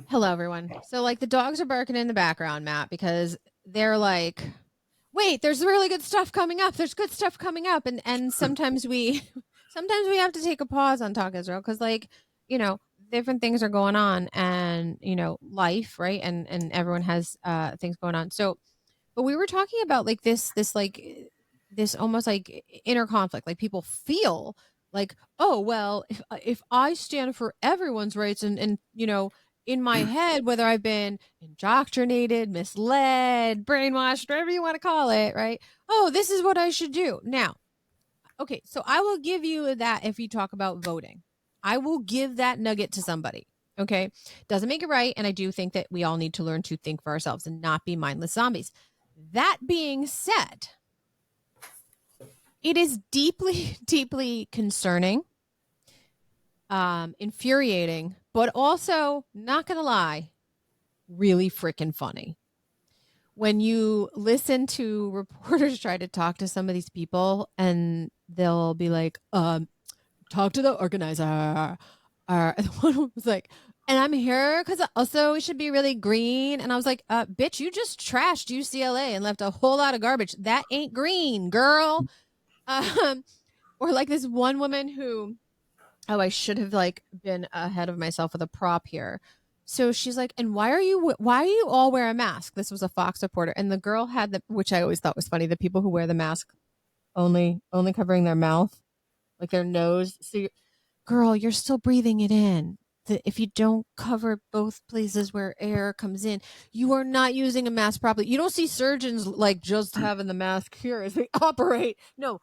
Hello, everyone. So, like, the dogs are barking in the background, Matt, because they're like, "Wait, there's really good stuff coming up. There's good stuff coming up," and sometimes we, sometimes we have to take a pause on Talk Israel because, like, you know, different things are going on, and life, right, and everyone has things going on. So, but we were talking about like this almost like inner conflict. Like people feel like, oh well, if I stand for everyone's rights and in my head, whether I've been indoctrinated, misled, brainwashed, whatever you want to call it, right? Oh, this is what I should do. Now, okay, so I will give you that if you talk about voting. I will give that nugget to somebody. Okay. Doesn't make it right. And I do think that we all need to learn to think for ourselves and not be mindless zombies. That being said, it is deeply, deeply concerning, infuriating, but also, not going to lie, really freaking funny. When you listen to reporters try to talk to some of these people and they'll be like, talk to the organizer. The one was like, and I'm here because also it should be really green. And I was like, bitch, you just trashed UCLA and left a whole lot of garbage. That ain't green, girl. Um, or like this one woman who, oh, I should have like been ahead of myself with a prop here. So she's like, and why are you all wear a mask? This was a Fox reporter. And the girl had which I always thought was funny, the people who wear the mask only covering their mouth, like their nose. So girl, you're still breathing it in. If you don't cover both places where air comes in, you are not using a mask properly. You don't see surgeons like just having the mask here as they operate. No,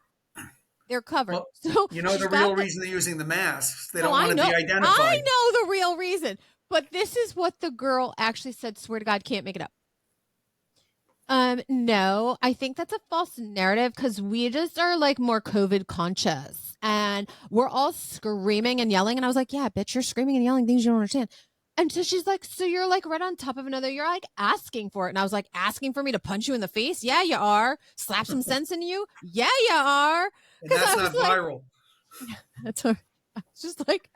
they're covered. Well, So you know she's the got real the. reason they're using the masks. They No, don't I want to know. be I identified. know the real reason. But this is what the girl actually said. Swear to God, can't make it up. No, I think that's a false narrative because we just are like more COVID conscious and we're all screaming and yelling. And I was like, yeah, bitch, you're screaming and yelling things you don't understand. And so she's like, so you're like right on top of another, you're like asking for it. And I was like, asking for me to punch you in the face? Yeah, you are. Slap some sense in you? Yeah, you are. And Because that's I was not like, viral. that's what I was just like,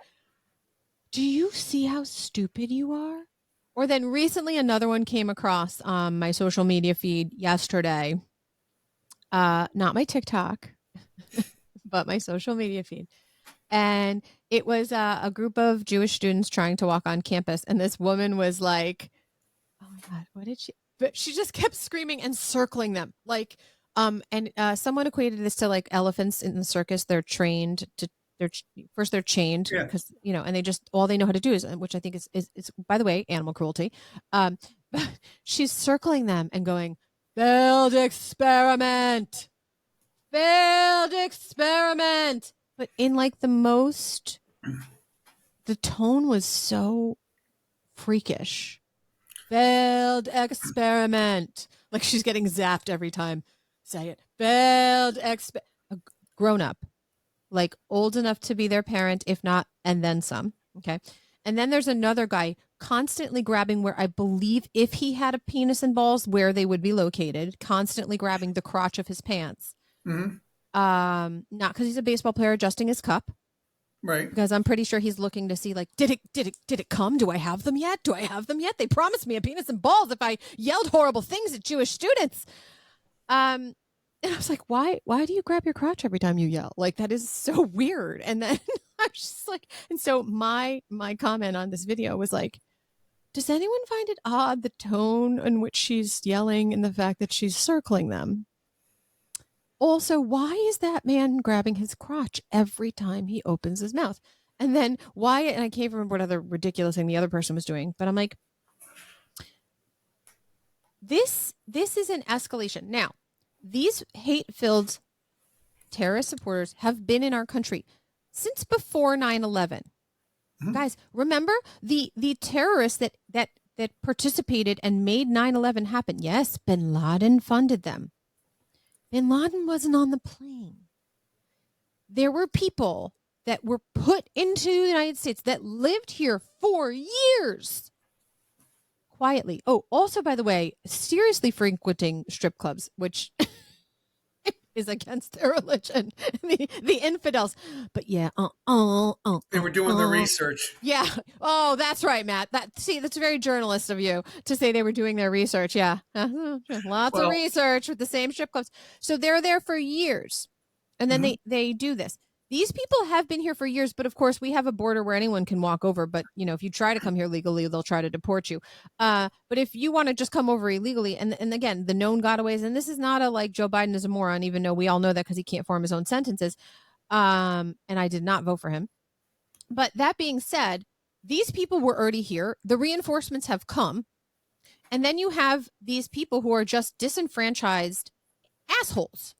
do you see how stupid you are? Or then recently another one came across my social media feed yesterday. Not my TikTok, but my social media feed. And it was a group of Jewish students trying to walk on campus. And this woman was like, oh my God, what did she? But she just kept screaming and circling them. Like, and someone equated this to like elephants in the circus. They're trained to, they're first they're chained Yeah. because, and they just, all they know how to do is, which I think is by the way, animal cruelty. But she's circling them and going, failed experiment, failed experiment. But in like the tone was so freakish. Failed experiment. Like she's getting zapped every time. Say it. Failed a grown up, like old enough to be their parent, if not, and then some. Okay. And then there's another guy constantly grabbing where I believe if he had a penis and balls, where they would be located, constantly grabbing the crotch of his pants. Mm-hmm. Not because he's a baseball player adjusting his cup, Right. because I'm pretty sure he's looking to see like, did it come? Do I have them yet? Do I have them yet? They promised me a penis and balls if I yelled horrible things at Jewish students. And I was like, why do you grab your crotch every time you yell? Like that is so weird. And then I was just like, and so my comment on this video was like, does anyone find it odd the tone in which she's yelling and the fact that she's circling them? Also, why is that man grabbing his crotch every time he opens his mouth? And then why, and I can't remember what other ridiculous thing the other person was doing, but I'm like, this is an escalation. Now, these hate-filled terrorist supporters have been in our country since before 9/11. Mm-hmm. Guys, remember the terrorists that participated and made 9/11 happen? Yes, bin Laden funded them. Bin Laden wasn't on the plane. There were people that were put into the United States that lived here for years quietly. Oh, also, by the way, seriously frequenting strip clubs, which is against their religion. The infidels. But yeah, They were doing the research. yeah. Oh, that's right, Matt. That's very journalist of you to say they were doing their research. Yeah. Lots of Well, research with the same strip clubs. So they're there for years. And then mhm. they do this. These people have been here for years, but of course we have a border where anyone can walk over. But if you try to come here legally, they'll try to deport you. But if you want to just come over illegally, and again, the known gotaways, and this is not a like Joe Biden is a moron, even though we all know that because he can't form his own sentences. And I did not vote for him. But that being said, these people were already here. The reinforcements have come. And then you have these people who are just disenfranchised assholes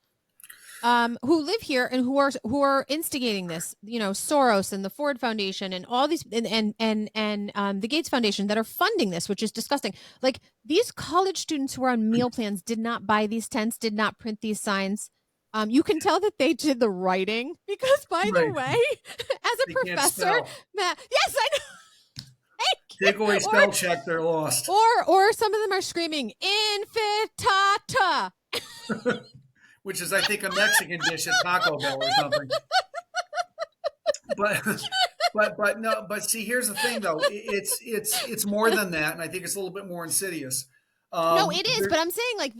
who live here and who are instigating this. Soros and the Ford Foundation and all these and the Gates Foundation that are funding this, which is disgusting. Like these college students who are on meal plans did not buy these tents, did not print these signs. You can tell that they did the writing because, by the Right. way, as a They can't professor, spell. Matt, yes, I know. Take away spell check, they're lost. Or some of them are screaming infitata. Which is, I think, a Mexican dish at Taco Bell or something. But see, here's the thing, though. It's more than that, and I think it's a little bit more insidious. No, it is, but I'm saying like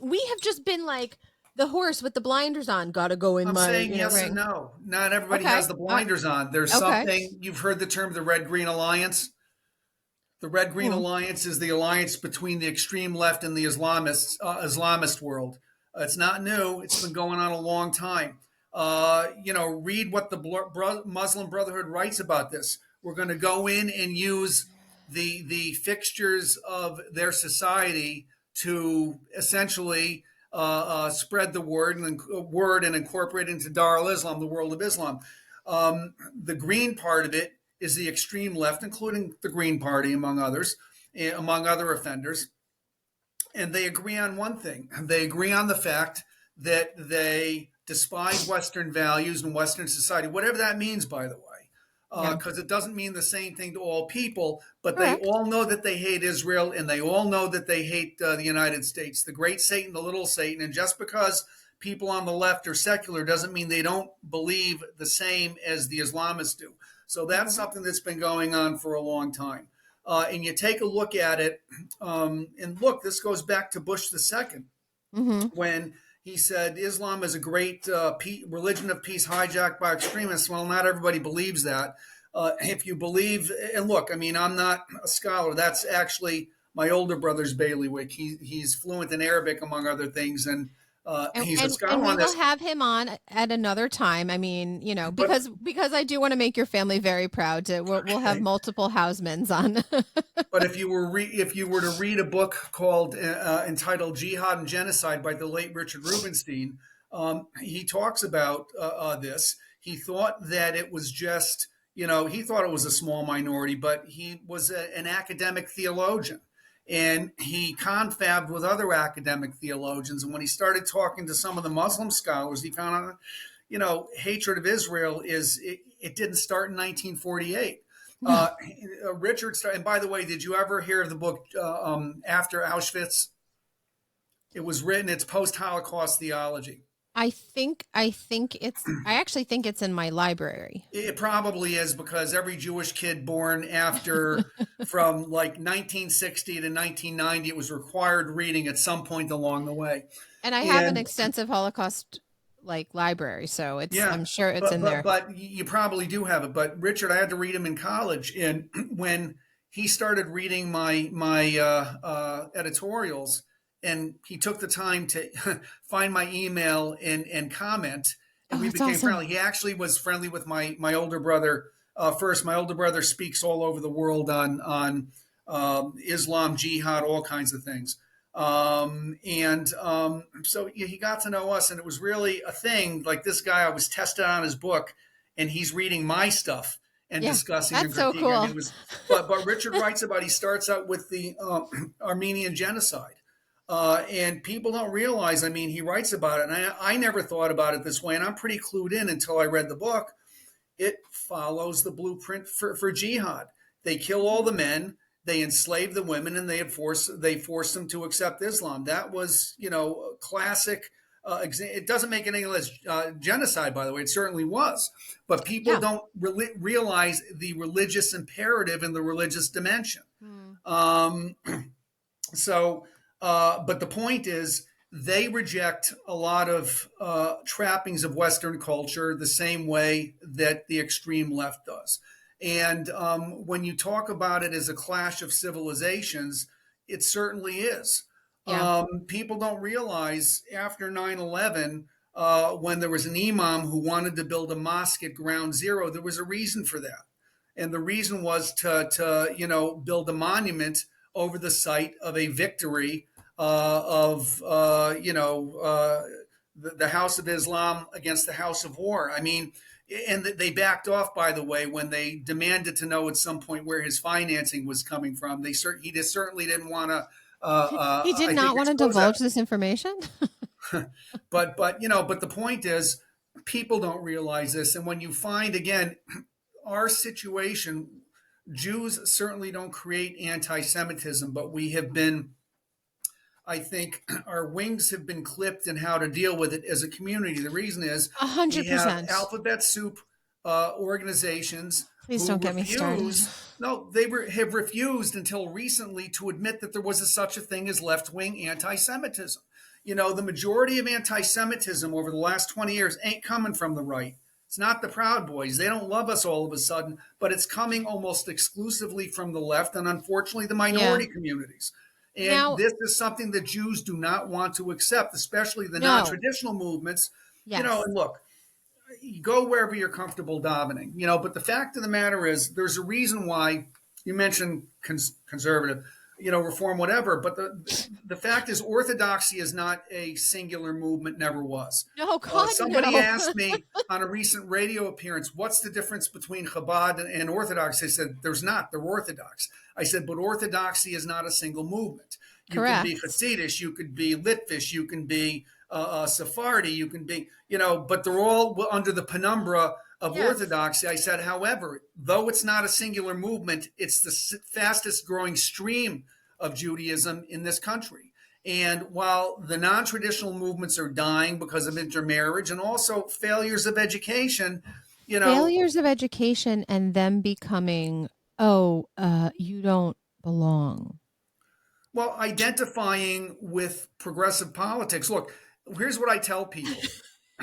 we have just been like the horse with the blinders on. Gotta go in I'm my saying yes ring. and no. Not everybody Okay. has the blinders on. There's something, you've heard the term the Red-Green Alliance. The Red-Green Alliance is the alliance between the extreme left and the Islamist world. It's not new. It's been going on a long time. Read what the Muslim Brotherhood writes about this. We're going to go in and use the fixtures of their society to essentially spread the word and incorporate it into Dar al-Islam, the world of Islam. The green part of it is the extreme left, including the Green Party, among others, among other offenders. And they agree on one thing. They agree on the fact that they despise Western values and Western society, whatever that means, by the way, because it doesn't mean the same thing to all people, but they all know that they hate Israel, and they all know that they hate the United States, the great Satan, the little Satan. And just because people on the left are secular doesn't mean they don't believe the same as the Islamists do. So that's something that's been going on for a long time. And you take a look at it, and look, this goes back to Bush II, when he said Islam is a great religion of peace hijacked by extremists. Well, not everybody believes that. If you believe, and look, I mean, I'm not a scholar. That's actually my older brother's bailiwick. He's fluent in Arabic, among other things, and he's a scholar and we on this. will have him on at another time. I mean, because I do want to make your family very proud. We'll have multiple Hausmans on. But if you were to read a book called entitled "Jihad and Genocide" by the late Richard Rubenstein, he talks about this. He thought that it was just, he thought it was a small minority, but he was an academic theologian. And he confabbed with other academic theologians. And when he started talking to some of the Muslim scholars, he found out, hatred of Israel it didn't start in 1948. Richard started, and by the way, did you ever hear of the book After Auschwitz? It was written, it's post-Holocaust theology. I actually think it's in my library. It probably is, because every Jewish kid born after from like 1960 to 1990, it was required reading at some point along the way. And I have an extensive Holocaust library, so I'm sure it's in there. But you probably do have it. But Richard, I had to read him in college, and when he started reading my editorials, and he took the time to find my email and comment, and we became friendly. He actually was friendly with my older brother first. My older brother speaks all over the world on Islam, jihad, all kinds of things. So he got to know us, and it was really a thing. Like, this guy, I was tested on his book, and he's reading my stuff and discussing. That's so cool. I mean, but Richard writes about, he starts out with the Armenian genocide. And people don't realize, I mean, he writes about it, and I never thought about it this way, and I'm pretty clued in until I read the book. It follows the blueprint for jihad. They kill all the men, they enslave the women, and they force them to accept Islam. That was, classic It doesn't make it any less genocide, by the way. It certainly was. But people don't realize the religious imperative and the religious dimension. But the point is, they reject a lot of trappings of Western culture the same way that the extreme left does. And when you talk about it as a clash of civilizations, it certainly is. Yeah. People don't realize after 9/11, when there was an imam who wanted to build a mosque at ground zero, there was a reason for that. And the reason was to build a monument over the site of a victory of the House of Islam against the House of War. I mean, and they backed off, by the way, when they demanded to know at some point where his financing was coming from. He just certainly didn't want to. He did not want to divulge this information. but the point is, people don't realize this, and when you find again our situation, Jews certainly don't create anti-Semitism, but we have been, I think, our wings have been clipped in how to deal with it as a community. The reason is 100%. We have alphabet soup organizations. Please don't get me started. No, they have refused until recently to admit that there was such a thing as left-wing anti-Semitism. The majority of anti-Semitism over the last 20 years ain't coming from the right. It's not the Proud Boys. They don't love us all of a sudden, but it's coming almost exclusively from the left and unfortunately the minority communities. And now, this is something that Jews do not want to accept, especially the non-traditional movements. Yes. And look, you go wherever you're comfortable davening, but the fact of the matter is there's a reason why you mentioned conservative, reform, whatever. But the fact is Orthodoxy is not a singular movement, never was. No, God, somebody asked me on a recent radio appearance, what's the difference between Chabad and Orthodox? I said, there's not. They're Orthodox. I said, but Orthodoxy is not a single movement. You Correct. can be Hasidish, you could be Litvish, you can be Sephardi, you can be, but they're all under the penumbra of Orthodoxy. I said, however, though it's not a singular movement, it's the fastest growing stream of Judaism in this country. And while the non-traditional movements are dying because of intermarriage and also failures of education, failures of education and them becoming, you don't belong. Well, identifying with progressive politics. Look, here's what I tell people.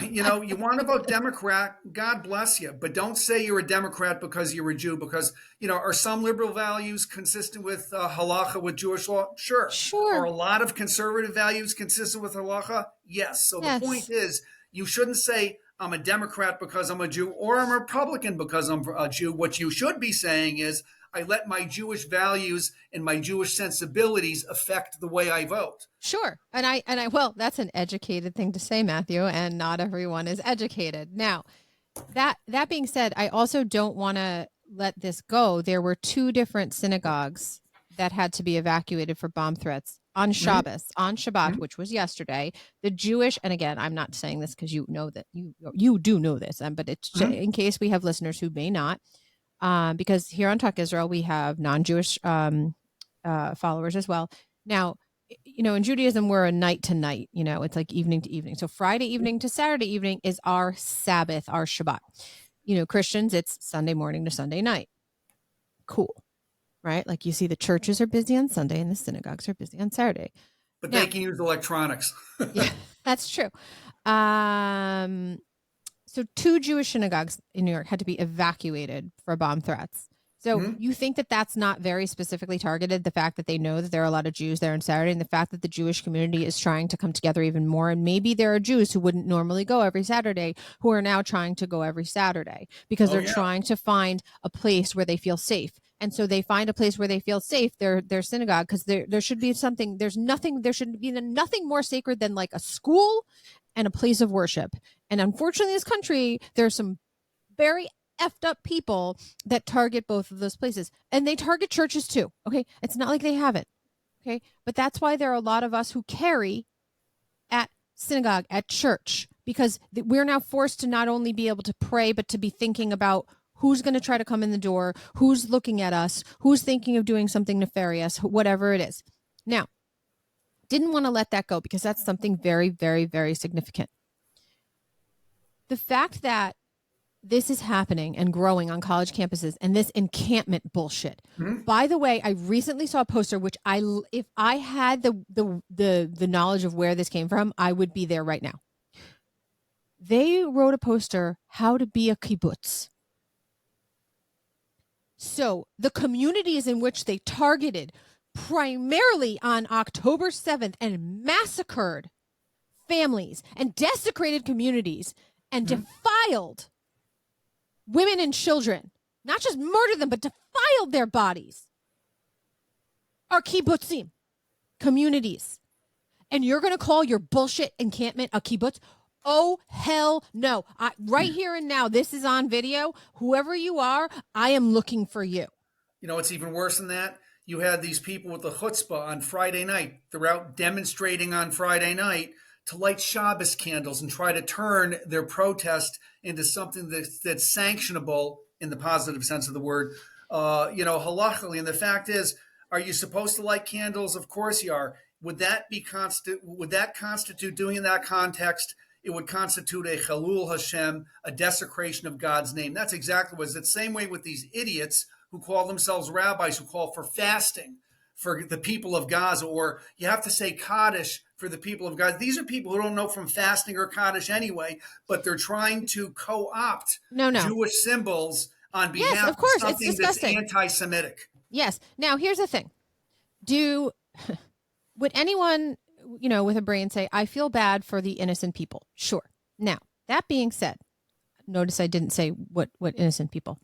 You want to vote Democrat, God bless you, but don't say you're a Democrat because you're a Jew, because, are some liberal values consistent with halacha, with Jewish law? Sure. Are a lot of conservative values consistent with halacha? Yes. So the point is, you shouldn't say I'm a Democrat because I'm a Jew or I'm a Republican because I'm a Jew. What you should be saying is, I let my Jewish values and my Jewish sensibilities affect the way I vote. Sure. And I well, that's an educated thing to say, Matthew, and not everyone is educated. Now, that being said, I also don't want to let this go. There were 2 different synagogues that had to be evacuated for bomb threats on Shabbos, on Shabbat, which was yesterday. The Jewish, and again, I'm not saying this because you know that you do know this, but it's in case we have listeners who may not. Because here on TalkISrael, we have non-Jewish followers as well. Now, in Judaism, we're a night to night, it's like evening to evening. So Friday evening to Saturday evening is our Sabbath, our Shabbat. Christians, it's Sunday morning to Sunday night. Cool. Right? Like you see the churches are busy on Sunday and the synagogues are busy on Saturday. But they can use electronics. Yeah, that's true. So 2 Jewish synagogues in New York had to be evacuated for bomb threats. So you think that that's not very specifically targeted, the fact that they know that there are a lot of Jews there on Saturday and the fact that the Jewish community is trying to come together even more. And maybe there are Jews who wouldn't normally go every Saturday who are now trying to go every Saturday because they're trying to find a place where they feel safe. And so they find a place where they feel safe, their synagogue, because there should be something, there should be nothing more sacred than like a school and a place of worship. And unfortunately, in this country, there are some very effed up people that target both of those places. And they target churches too. Okay. It's not like they haven't. Okay. But that's why there are a lot of us who carry at synagogue, at church, because we're now forced to not only be able to pray, but to be thinking about who's going to try to come in the door, who's looking at us, who's thinking of doing something nefarious, whatever it is. Now, didn't want to let that go because that's something very, very, very significant. The fact that this is happening and growing on college campuses and this encampment bullshit. Mm-hmm. By the way, I recently saw a poster, which if I had the knowledge of where this came from, I would be there right now. They wrote a poster, how to be a kibbutz. So the communities in which they targeted primarily on October 7th and massacred families and desecrated communities and defiled women and children, not just murdered them, but defiled their bodies, are kibbutzim, communities. And you're going to call your bullshit encampment a kibbutz? Oh, hell no. Right here and now, this is on video. Whoever you are, I am looking for you. You know, it's even worse than that. You had these people with the chutzpah on Friday night. They're out demonstrating on Friday night to light Shabbos candles and try to turn their protest into something that's sanctionable in the positive sense of the word, halachically. And the fact is, are you supposed to light candles? Of course you are. Would that constitute doing in that context? It would constitute a Chalul Hashem, a desecration of God's name. That's exactly what it is. It's the same way with these idiots who call themselves rabbis, who call for fasting for the people of Gaza, or you have to say Kaddish for the people of Gaza. These are people who don't know from fasting or Kaddish anyway, but they're trying to co-opt Jewish symbols on behalf of something that's anti-Semitic. Yes. Now, here's the thing. Would anyone, with a brain say, I feel bad for the innocent people? Sure. Now, that being said, notice I didn't say what innocent people.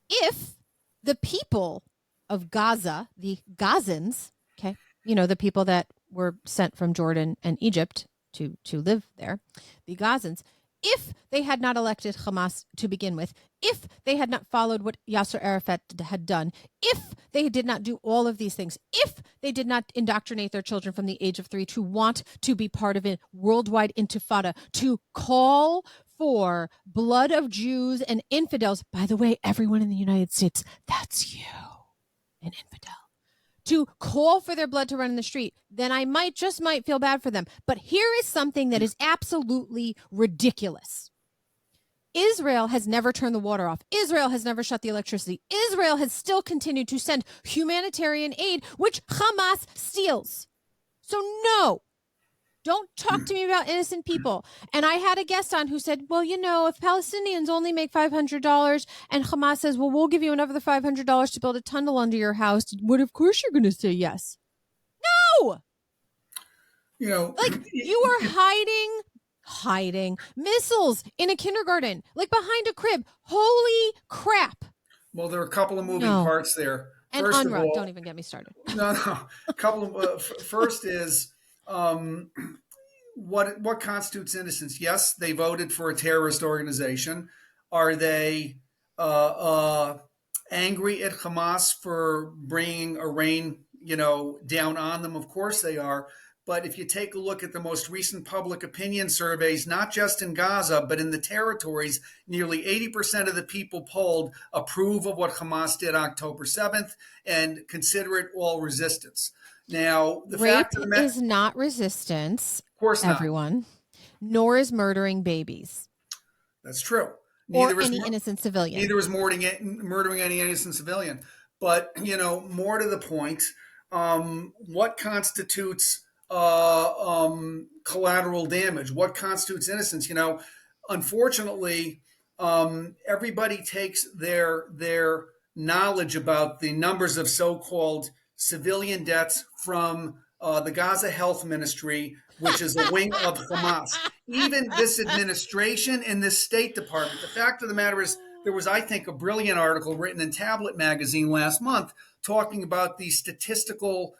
If the people of Gaza, the Gazans, okay, the people that were sent from Jordan and Egypt to live there, the Gazans, if they had not elected Hamas to begin with, if they had not followed what Yasser Arafat had done, if they did not do all of these things, if they did not indoctrinate their children from the age of 3 to want to be part of a worldwide intifada, to call for blood of Jews and infidels, by the way, everyone in the United States, that's you, an infidel, to call for their blood to run in the street, then I might feel bad for them. But here is something that is absolutely ridiculous. Israel has never turned the water off. Israel has never shut the electricity. Israel has still continued to send humanitarian aid, which Hamas steals. So no, don't talk to me about innocent people. And I had a guest on who said, well, if Palestinians only make $500 and Hamas says, well, we'll give you another $500 to build a tunnel under your house, of course you're going to say yes. No! You are hiding missiles in a kindergarten, behind a crib. Holy crap. Well, there are a couple of moving parts there. And UNRWA, don't even get me started. No. A couple of, first is, what constitutes innocence? Yes, they voted for a terrorist organization. Are they angry at Hamas for bringing a rain, down on them? Of course they are. But if you take a look at the most recent public opinion surveys, not just in Gaza, but in the territories, nearly 80% of the people polled approve of what Hamas did October 7th and consider it all resistance. Now, the fact of the matter is not resistance, of course not, everyone, nor is murdering babies. That's true. Or any innocent civilian. Neither is murdering any innocent civilian. But, more to the point, what constitutes collateral damage? What constitutes innocence? Unfortunately, everybody takes their knowledge about the numbers of so-called civilian deaths from the Gaza Health Ministry, which is a wing of Hamas. Even this administration and this State Department. The fact of the matter is, there was, I think, a brilliant article written in Tablet magazine last month talking about the statistical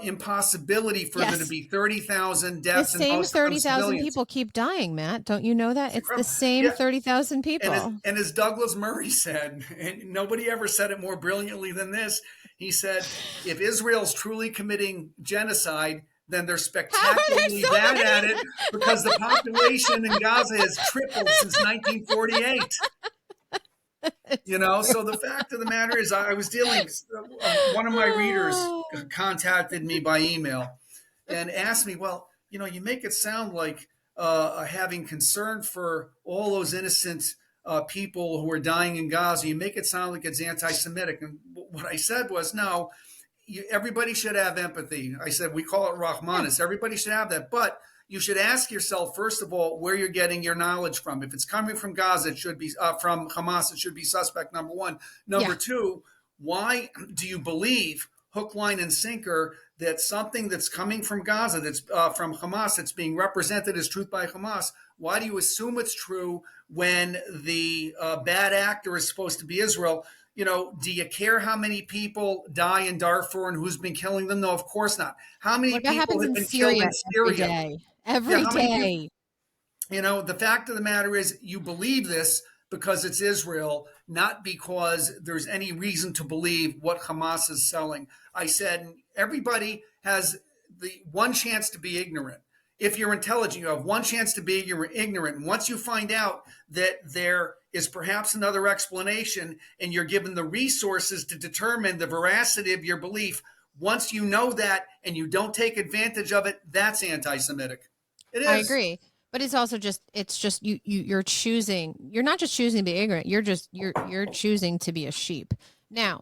impossibility for there to be 30,000 deaths. The same 30,000 people keep dying, Matt. Don't you know that? It's the same 30,000 people. And as Douglas Murray said, and nobody ever said it more brilliantly than this, he said, if Israel's truly committing genocide, then they're spectacularly bad at it because the population in Gaza has tripled since 1948. So the fact of the matter is, I was dealing. One of my readers contacted me by email and asked me, "Well, you make it sound like having concern for all those innocent people who are dying in Gaza. You make it sound like it's anti-Semitic." And what I said was, "No, everybody should have empathy." I said, "We call it Rahmanis. Everybody should have that, but." You should ask yourself, first of all, where you're getting your knowledge from. If it's coming from Gaza, it should be from Hamas. It should be suspect number one. Number two, why do you believe hook, line, and sinker that something that's coming from Gaza, that's from Hamas, that's being represented as truth by Hamas? Why do you assume it's true when the bad actor is supposed to be Israel? Do you care how many people die in Darfur and who's been killing them? No, of course not. How many people have been killed in Syria? Every day. The fact of the matter is, you believe this because it's Israel, not because there's any reason to believe what Hamas is selling. I said, everybody has the one chance to be ignorant. If you're intelligent, you have one chance to be ignorant. And once you find out that there is perhaps another explanation and you're given the resources to determine the veracity of your belief, once you know that and you don't take advantage of it, that's anti-Semitic. It is. I agree. But it's also just you're choosing, you're not just choosing to be ignorant, you're choosing to be a sheep. Now,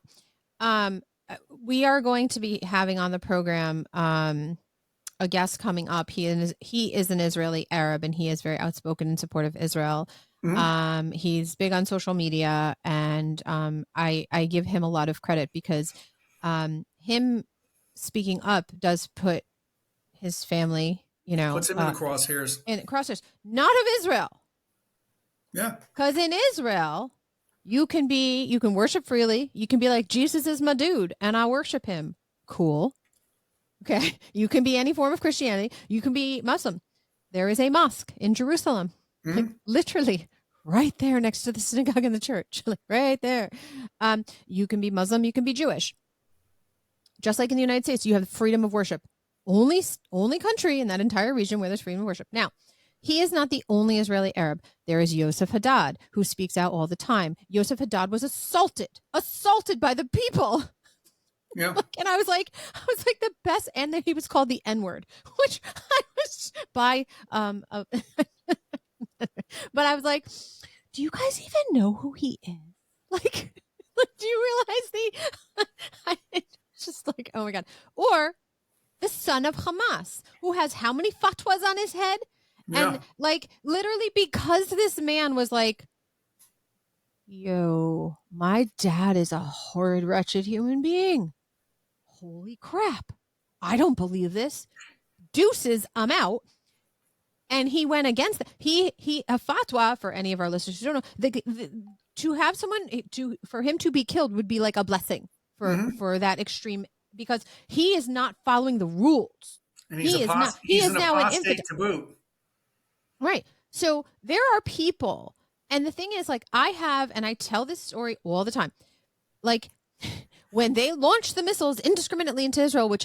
we are going to be having on the program a guest coming up. He is an Israeli Arab, and he is very outspoken in support of Israel. Mm-hmm. He's big on social media, and I give him a lot of credit because him speaking up does put his family, puts him in the crosshairs. Not of Israel. Yeah. Because in Israel, you can worship freely. You can be like, Jesus is my dude, and I worship him. Cool. Okay. You can be any form of Christianity. You can be Muslim. There is a mosque in Jerusalem, like literally right there next to the synagogue and the church, like right there. You can be Muslim. You can be Jewish. Just like in the United States, you have freedom of worship. Only country in that entire region where there's freedom of worship. Now, he is not the only Israeli Arab. There is Yosef Haddad, who speaks out all the time. Yosef Haddad was assaulted by the people. Yeah. And I was like the best. And then he was called the N-word, which I was by, but I was like, do you guys even know who he is? Like do you realize it's just like, oh my God. Or the son of Hamas, who has how many fatwas on his head? Yeah. And literally because this man was like, yo, my dad is a horrid, wretched human being. Holy crap. I don't believe this. Deuces, I'm out. And he went against a fatwa, for any of our listeners who don't know, to have someone for him to be killed would be like a blessing for that extreme, because he is not following the rules. And he's now an infidel to boot. Right. So there are people, and the thing is, I tell this story all the time. When they launched the missiles indiscriminately into Israel, which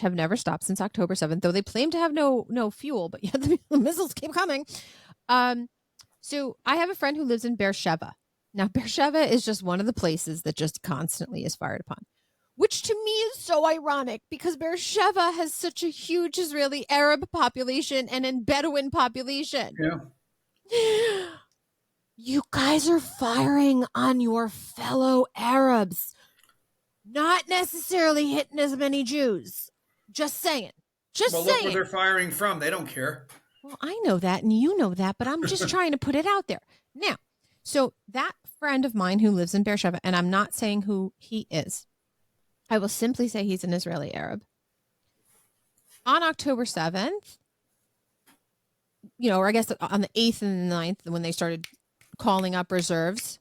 have never stopped since October 7th, though they claim to have no fuel, but yet the missiles keep coming. So I have a friend who lives in Beersheba. Now, Beersheba is just one of the places that just constantly is fired upon, which to me is so ironic because Beersheba has such a huge Israeli Arab population and a Bedouin population. Yeah. You guys are firing on your fellow Arabs. Not necessarily hitting as many Jews. Just saying. Look where they're firing from. They don't care. Well, I know that and you know that, but I'm just trying to put it out there. Now, so that friend of mine who lives in Beersheba, and I'm not saying who he is, I will simply say he's an Israeli Arab. On October 7th, or I guess on the 8th and the 9th, when they started calling up reserves,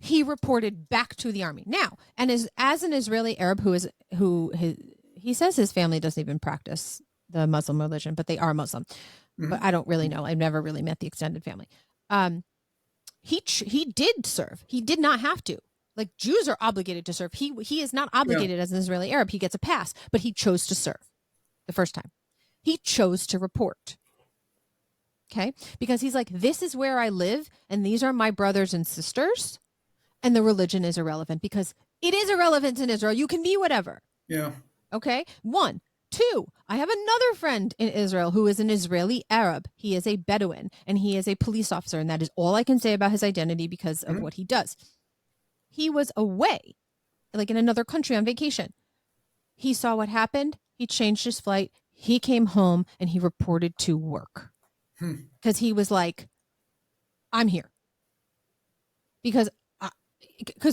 he reported back to the army. Now, and as an Israeli Arab he says his family doesn't even practice the Muslim religion, but they are Muslim. Mm-hmm. But I don't really know. I've never really met the extended family. He did serve. He did not have to. Like, Jews are obligated to serve. He is not obligated as an Israeli Arab. He gets a pass, but he chose to serve the first time. He chose to report. Okay. Because he's like, this is where I live and these are my brothers and sisters. And the religion is irrelevant because it is irrelevant in Israel. You can be whatever. Yeah. Okay. 1. 2, I have another friend in Israel who is an Israeli Arab. He is a Bedouin and he is a police officer. And that is all I can say about his identity because of what he does. He was away, like in another country on vacation. He saw what happened. He changed his flight. He came home and he reported to work because he was like, I'm here. Because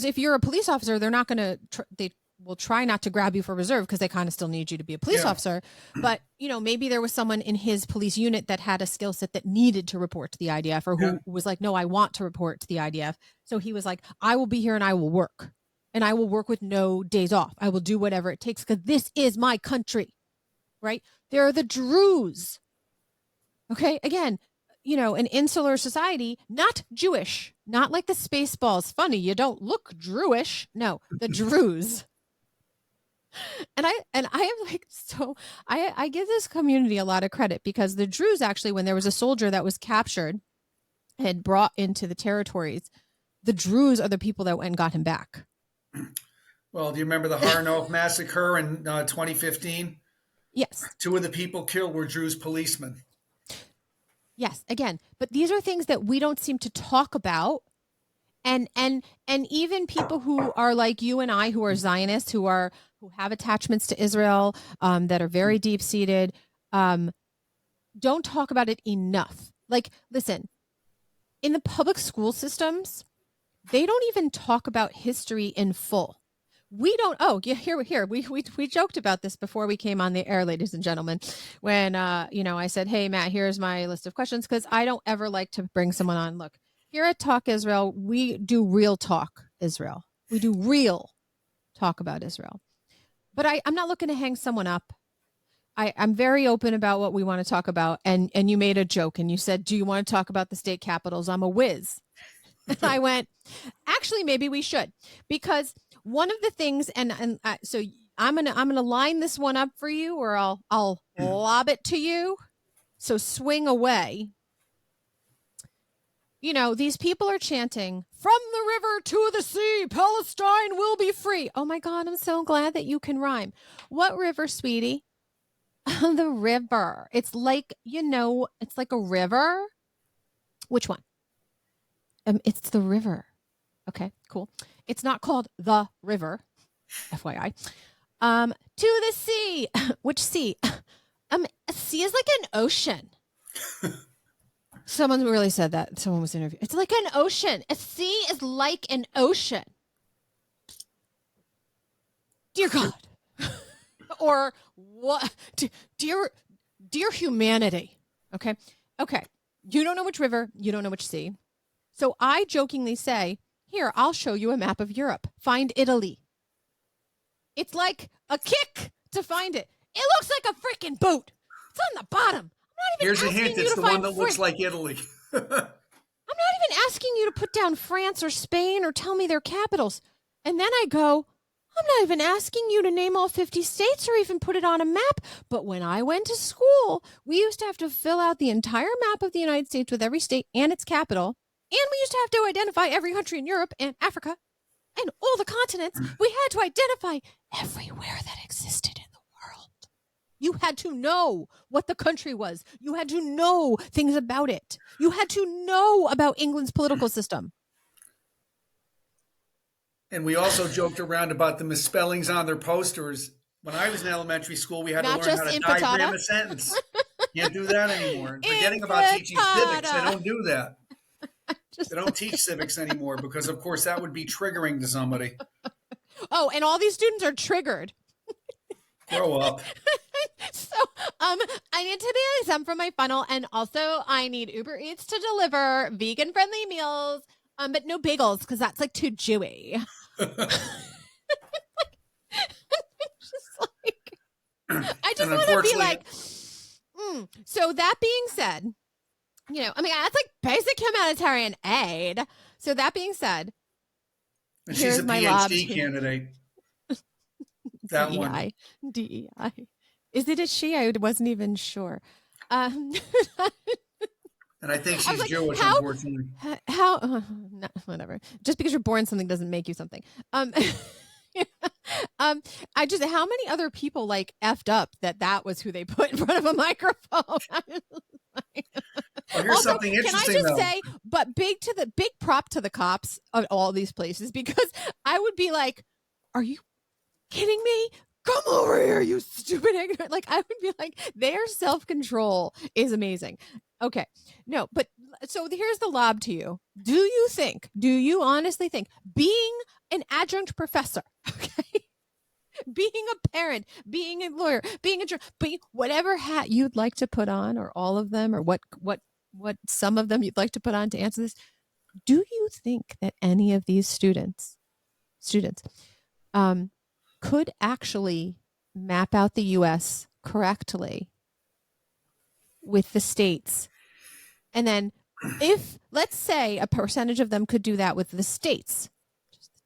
if you're a police officer, they're not going to, they will try not to grab you for reserve because they kind of still need you to be a police officer. But, maybe there was someone in his police unit that had a skill set that needed to report to the IDF or who was like, no, I want to report to the IDF. So he was like, I will be here and I will work. And I will work with no days off. I will do whatever it takes because this is my country, right? There are the Druze. Okay, again, an insular society, not Jewish, not like the Spaceballs. Funny, you don't look Jewish. No, the Druze. And I am like, so I give this community a lot of credit because the Druze actually, when there was a soldier that was captured and brought into the territories, the Druze are the people that went and got him back. Well, do you remember the Harnoff massacre in 2015? Yes. 2 of the people killed were Druze policemen. Yes, again, but these are things that we don't seem to talk about. And even people who are like you and I, who are Zionists, who have attachments to Israel, that are very deep-seated, don't talk about it enough. Like, listen, in the public school systems, they don't even talk about history in full. We don't. Oh, yeah. Here. We joked about this before we came on the air, ladies and gentlemen. When I said, "Hey, Matt, here's my list of questions," because I don't ever like to bring someone on. Look, here at Talk Israel, we do real talk Israel. We do real talk about Israel. But I'm not looking to hang someone up. I'm very open about what we want to talk about. And you made a joke and you said, "Do you want to talk about the state capitals?" I'm a whiz. And I went, actually, maybe we should, because one of the things, so I'm gonna line this one up for you, or I'll lob it to you. So swing away. These people are chanting, "From the river to the sea, Palestine will be free." Oh my God, I'm so glad that you can rhyme. What river, sweetie? The river. It's like, it's like a river. Which one? It's the river. Okay, cool. It's not called the river, FYI. To the sea. Which sea? A sea is like an ocean. Someone really said that. Someone was interviewed. It's like an ocean. A sea is like an ocean. Dear God. Or what? Dear humanity. Okay. You don't know which river. You don't know which sea. So I jokingly say, here, I'll show you a map of Europe. Find Italy. It's like a kick to find it. It looks like a freaking boat. It's on the bottom. I'm not even Here's a hint. It's the one that looks like Italy. I'm not even asking you to put down France or Spain or tell me their capitals. And then I go, I'm not even asking you to name all 50 states or even put it on a map. But when I went to school, we used to have to fill out the entire map of the United States with every state and its capital. And we used to have to identify every country in Europe and Africa and all the continents. We had to identify everywhere that existed in the world. You had to know what the country was. You had to know things about it. You had to know about England's political system. And we also joked around about the misspellings on their posters. When I was in elementary school, we had to learn how to diagram a sentence. Can't do that anymore. And forgetting about teaching civics, they don't do that. They don't teach civics anymore because, of course, that would be triggering to somebody. Oh, and all these students are triggered. Grow up. So, I need to be some from my funnel, and also I need Uber Eats to deliver vegan-friendly meals, but no bagels because that's like too Jewy. I just want to be like. So that being said. That's like basic humanitarian aid. So that being said, and she's a PhD candidate. That DEI. one. DEI. Is it a she? I wasn't even sure. And I think I was she's like, Jewish, unfortunately. no, whatever. Just because you're born something doesn't make you something. Um, I just, how many other people like effed up that was who they put in front of a microphone? Well, here's Also, something can I interesting, just though. say, but big prop to the cops of all these places, because I would be like, are you kidding me? Come over here, you stupid ignorant. Like, I would be like, their self-control is amazing. Okay. No, but so here's the lob to you. Do you honestly think being an adjunct professor, okay, being a parent, being a lawyer, being whatever hat you'd like to put on, or all of them, or what some of them you'd like to put on to answer this, do you think that any of these students um, could actually map out the US correctly with the states? And then, if, let's say, a percentage of them could do that with the states,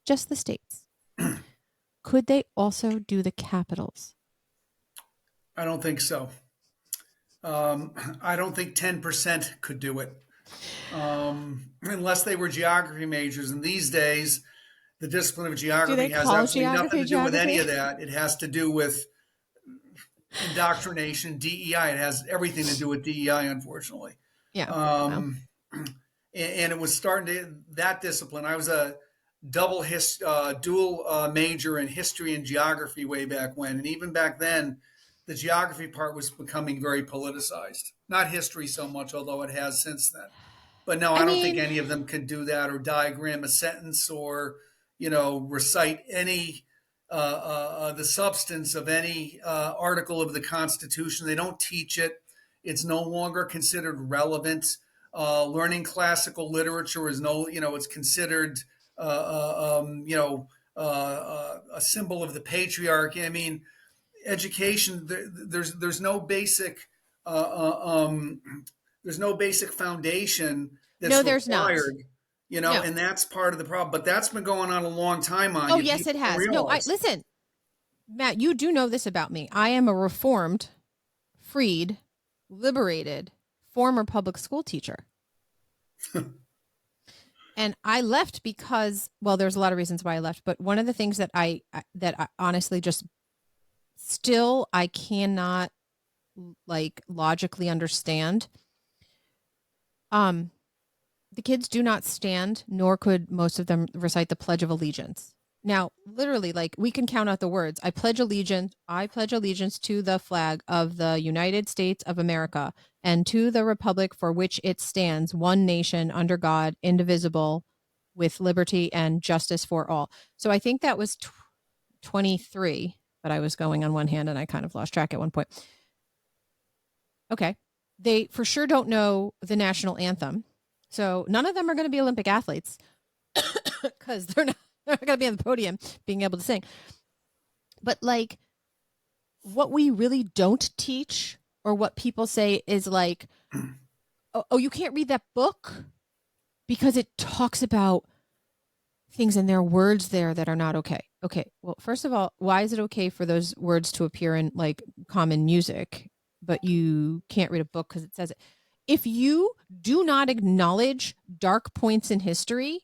just the states, could they also do the capitals? I don't think so. I don't think 10% could do it, unless they were geography majors. And these days, the discipline of Do they geography has call absolutely nothing geography to do with any geography? of that. It has to do with indoctrination, DEI. It has everything to do with DEI, unfortunately. Yeah. Well, Um, and it was starting to that discipline. I was a dual major in history and geography way back when, and even back then, the geography part was becoming very politicized. Not history so much, although it has since then. But no, I I don't think mean, any of them could do that or diagram a sentence or recite any the substance of any article of the Constitution. They don't teach it. It's no longer considered relevant. Learning classical literature is it's considered a symbol of the patriarchy. I mean, education. There's no basic uh, uh, um, there's no basic foundation no, that's there's not. required. No. And that's part of the problem. But that's been going on a long time on Oh, you. yes, People it don't has. No, I realize. listen, Matt, you do know this about me. I am a reformed, freed, liberated, former public school teacher. And I left because, well, there's a lot of reasons why I left, but one of the things that I honestly just still I cannot like logically understand. The kids do not stand, nor could most of them recite the Pledge of Allegiance. Now, literally, like, we can count out the words. I pledge allegiance to the flag of the United States of America and to the republic for which it stands, one nation under God, indivisible, with liberty and justice for all. So I think that was 23, but I was going on one hand and I kind of lost track at one point. Okay. They for sure don't know the national anthem. So none of them are going to be Olympic athletes because they're not going to be on the podium being able to sing. But like, what we really don't teach, or what people say is like, oh, you can't read that book because it talks about things and there are words there that are not okay. Okay, well, first of all, why is it okay for those words to appear in like common music, but you can't read a book because it says it? If you do not acknowledge dark points in history,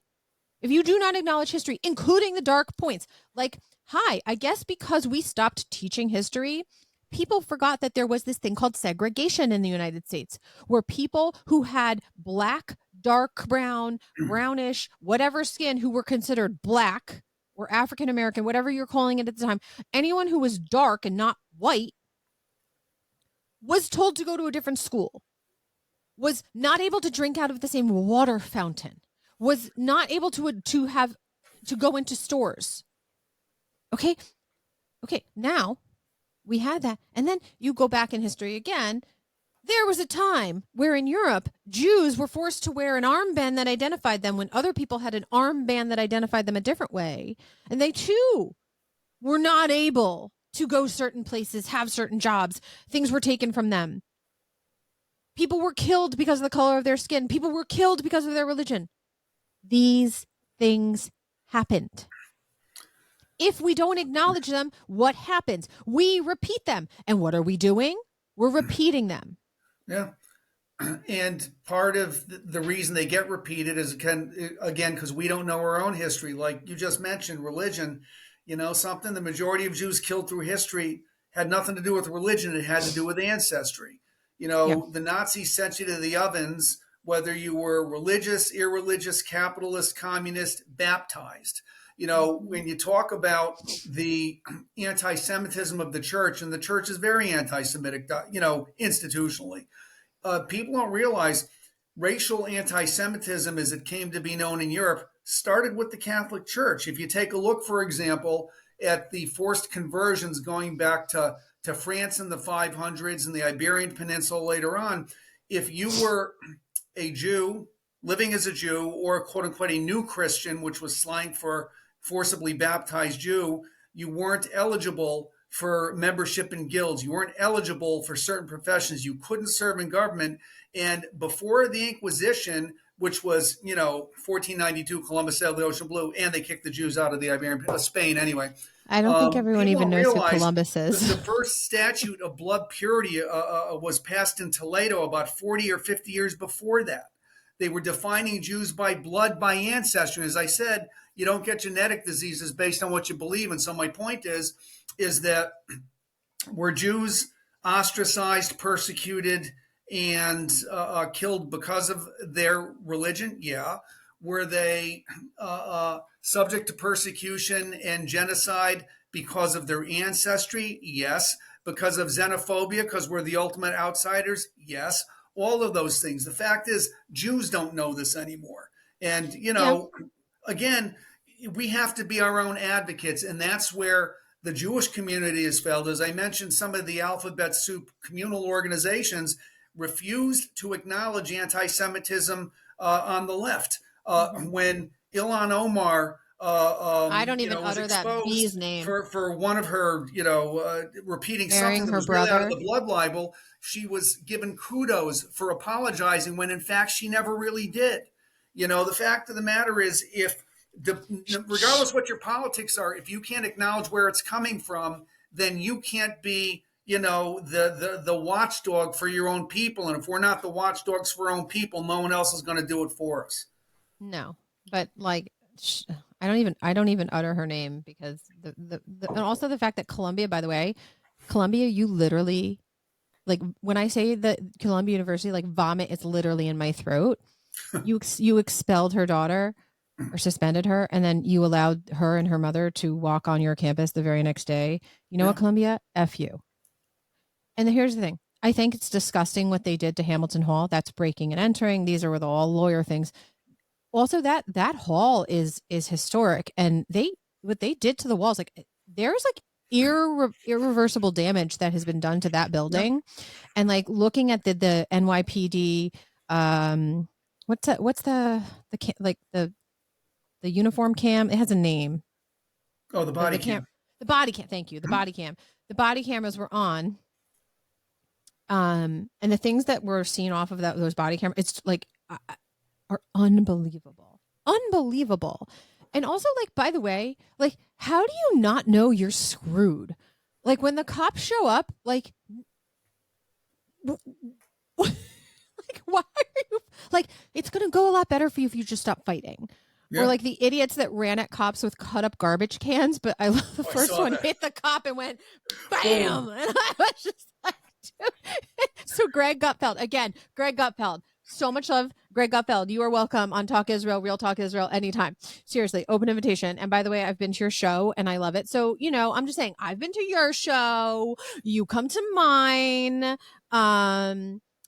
if you do not acknowledge history, including the dark points, like, hi, I guess because we stopped teaching history, people forgot that there was this thing called segregation in the United States, where people who had black, dark brown, brownish, whatever skin, who were considered black or African American, whatever you're calling it at the time, anyone who was dark and not white was told to go to a different school, was not able to drink out of the same water fountain, was not able to have to go into stores. Okay. Now we had that. And then you go back in history again. There was a time where in Europe, Jews were forced to wear an armband that identified them when other people had an armband that identified them a different way. And they too were not able to go certain places, have certain jobs. Things were taken from them. People were killed because of the color of their skin. People were killed because of their religion. These things happened. If we don't acknowledge them, what happens? We repeat them. And what are we doing? We're repeating them. Yeah. And part of the reason they get repeated is again because we don't know our own history. Like you just mentioned, religion. Something the majority of Jews killed through history had nothing to do with religion. It had to do with ancestry. Yeah. The Nazis sent you to the ovens, whether you were religious, irreligious, capitalist, communist, baptized. When you talk about the anti-Semitism of the church, and the church is very anti-Semitic, institutionally, people don't realize racial anti-Semitism, as it came to be known in Europe, started with the Catholic Church. If you take a look, for example, at the forced conversions going back to France in the 500s and the Iberian Peninsula later on, if you were a Jew living as a Jew or quote unquote a new Christian, which was slang for forcibly baptized Jew, you weren't eligible for membership in guilds. You weren't eligible for certain professions. You couldn't serve in government. And before the Inquisition, which was, 1492, Columbus sailed the ocean blue, and they kicked the Jews out of the Iberian, Spain anyway. I don't think everyone even knows who Columbus is. The first statute of blood purity was passed in Toledo about 40 or 50 years before that. They were defining Jews by blood, by ancestry. As I said, you don't get genetic diseases based on what you believe. And so my point is that were Jews ostracized, persecuted, and killed because of their religion? Yeah. Were they subject to persecution and genocide because of their ancestry? Yes. Because of xenophobia, because we're the ultimate outsiders? Yes. All of those things. The fact is, Jews don't know this anymore. And, again, we have to be our own advocates. And that's where the Jewish community has failed. As I mentioned, some of the alphabet soup communal organizations refused to acknowledge anti-Semitism on the left. When Ilhan Omar, I don't even utter that bee's name for one of her, repeating marrying something that was really out of the blood libel. She was given kudos for apologizing when, in fact, she never really did. The fact of the matter is, regardless what your politics are, if you can't acknowledge where it's coming from, then you can't be, the watchdog for your own people. And if we're not the watchdogs for our own people, no one else is going to do it for us. No, but like, I don't even utter her name because and also the fact that Columbia, by the way, you literally, like when I say that Columbia University, like vomit is literally in my throat. You expelled her daughter or suspended her, and then you allowed her and her mother to walk on your campus the very next day. You know what, Columbia? F you. And here's the thing. I think it's disgusting what they did to Hamilton Hall. That's breaking and entering. These are all lawyer things. Also, that hall is historic, and what they did to the walls, like there's like irreversible damage that has been done to that building. And like looking at the NYPD, what's the uniform cam? It has a name. Oh, the body cam. The body cam. Thank you. The body cam. The body cameras were on. And the things that were seen off of those body cameras, it's like are unbelievable. And also, like, by the way, like, how do you not know you're screwed? Like when the cops show up, like why are you like, it's going to go a lot better for you if you just stop fighting. Yeah. Or like the idiots that ran at cops with cut up garbage cans. But I love the first one hit the cop and went bam. And I was just like, dude. So Greg Gutfeld, so much love. Greg Gutfeld, you are welcome on Talk Israel, Real Talk Israel, anytime. Seriously, open invitation. And by the way, I've been to your show and I love it. So, I'm just saying, I've been to your show. You come to mine.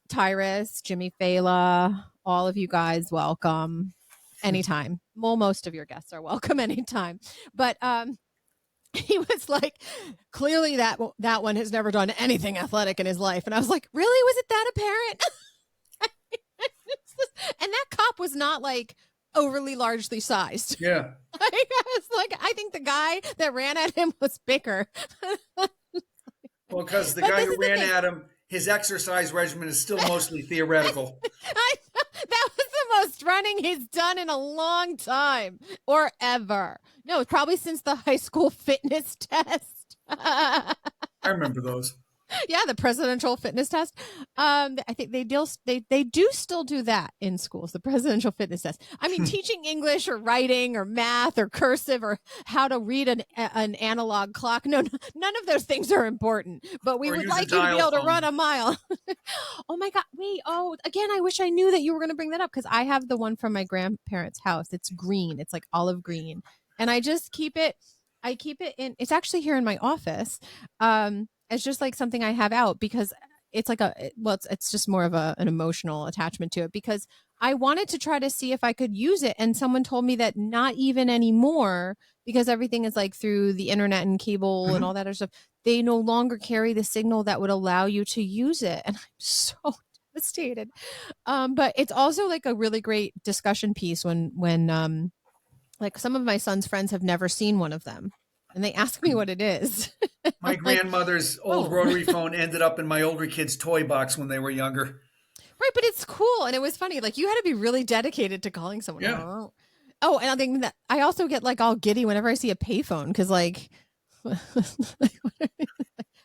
Tyrus, Jimmy Fela, all of you guys, welcome anytime. Well, most of your guests are welcome anytime. But he was like, clearly that one has never done anything athletic in his life. And I was like, really? Was it that apparent? And that cop was not like overly largely sized. Yeah. I think the guy that ran at him was bigger. Well, because the guy who ran at him, his exercise regimen is still mostly theoretical. That was the most running he's done in a long time or ever. No, probably since the high school fitness test. I remember those. Yeah, the presidential fitness test. I think they do still do that in schools, the presidential fitness test. I mean, teaching English or writing or math or cursive or how to read an analog clock. No, none of those things are important, but we Or would use a like you to be dial able to run phone. a mile. Oh my God. Wait. Oh, again, I wish I knew that you were going to bring that up because I have the one from my grandparents' house. It's green. It's like olive green. And I just keep it, I keep it in, it's actually here in my office. It's just like something I have out because it's like it's just more of an emotional attachment to it because I wanted to try to see if I could use it. And someone told me that not even anymore because everything is like through the internet and cable and all that other stuff. They no longer carry the signal that would allow you to use it. And I'm so devastated. But it's also like a really great discussion piece when like some of my son's friends have never seen one of them. And they ask me what it is. My I'm like, grandmother's old oh, rotary phone ended up in my older kids' toy box when they were younger. right. But it's cool. And it was funny. Like you had to be really dedicated to calling someone. Yeah. Oh, and I think that I also get like all giddy whenever I see a payphone because like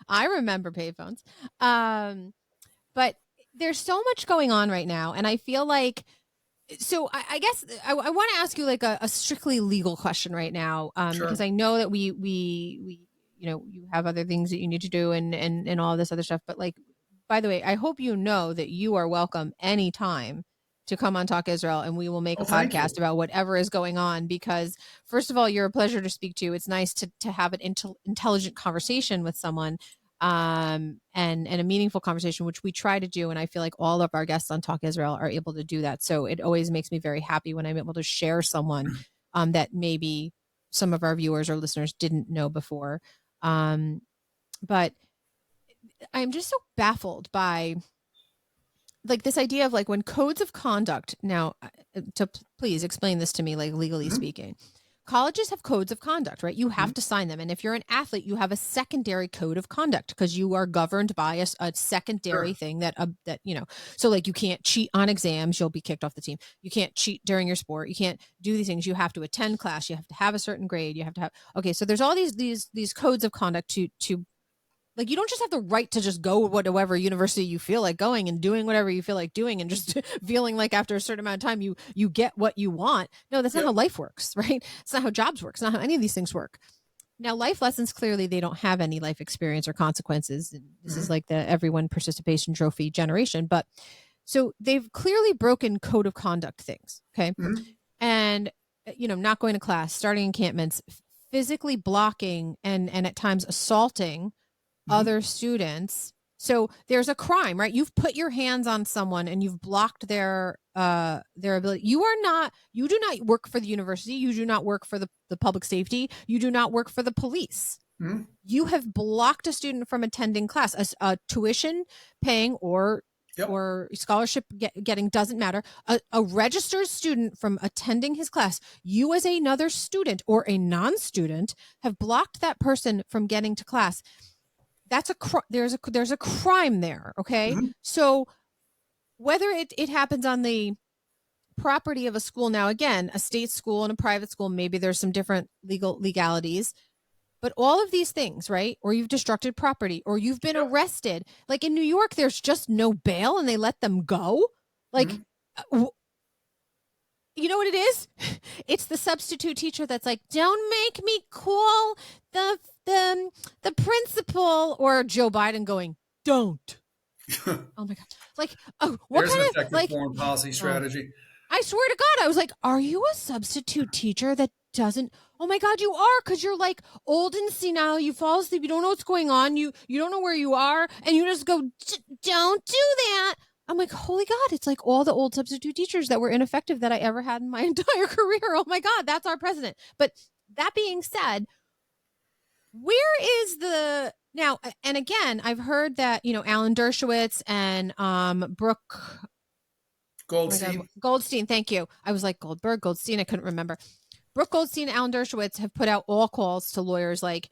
I remember payphones. But there's so much going on right now. And I feel like, so I guess I want to ask you like a strictly legal question right now, because Sure. I know that we, you know, you have other things that you need to do and all this other stuff. But like, by the way, I hope you know that you are welcome anytime to come on Talk Israel and we will make Oh, a thank podcast you. about whatever is going on because first of all, you're a pleasure to speak to. It's nice to have an intelligent conversation with someone and a meaningful conversation, which we try to do. And I feel like all of our guests on Talk Israel are able to do that. So it always makes me very happy when I'm able to share someone that maybe some of our viewers or listeners didn't know before. But I'm just so baffled by like this idea of like when codes of conduct now please explain this to me like legally Mhm. speaking. Colleges have codes of conduct, right? You Mhm. have to sign them. And if you're an athlete, you have a secondary code of conduct because you are governed by a secondary Sure. thing that, you know, so like you can't cheat on exams, you'll be kicked off the team. You can't cheat during your sport. You can't do these things. You have to attend class. You have to have a certain grade. You have to have, okay. So there's all these codes of conduct to like you don't just have the right to just go whatever university you feel like going and doing whatever you feel like doing and just feeling like after a certain amount of time you get what you want. No, that's not Yep. how life works, right? It's not how jobs work. It's not how any of these things work. Now, life lessons clearly they don't have any life experience or consequences. This is Mhm. like the everyone participation trophy generation, but so they've clearly broken code of conduct things, okay? Mhm. And you know, not going to class, starting encampments, physically blocking and at times assaulting Mhm. other students. So there's a crime, right? You've put your hands on someone and you've blocked their ability. You do not work for the university, you do not work for the public safety, you do not work for the police. Mhm. You have blocked a student from attending class, a tuition paying Yep. or scholarship getting doesn't matter. A registered student from attending his class, you as another student or a non-student have blocked that person from getting to class. That's there's a crime there, okay? Mhm. So whether it happens on the property of a school, now again, a state school and a private school, maybe there's some different legalities, but all of these things, right? Or you've destructed property or you've been Yep. arrested. Like in New York there's just no bail and they let them go. Like Mhm. you know what it is? It's the substitute teacher that's like, "Don't make me call the the principal," or Joe Biden going, "Don't." Oh my god! Like, oh, what There's kind an of effective like? foreign policy Oh, strategy. I swear to God, I was like, "Are you a substitute teacher that doesn't?" Oh my God, you are because you're like old and senile. You fall asleep. You don't know what's going on. You don't know where you are, and you just go, "Don't do that." I'm like, holy God, it's like all the old substitute teachers that were ineffective that I ever had in my entire career. Oh my God, that's our president. But that being said, where is the now? And again, I've heard that you know Alan Dershowitz and Brooke. Oh my God, Goldstein. Goldstein. Thank you. I was like Goldberg, Goldstein. I couldn't remember. Brooke Goldstein and Alan Dershowitz have put out all calls to lawyers like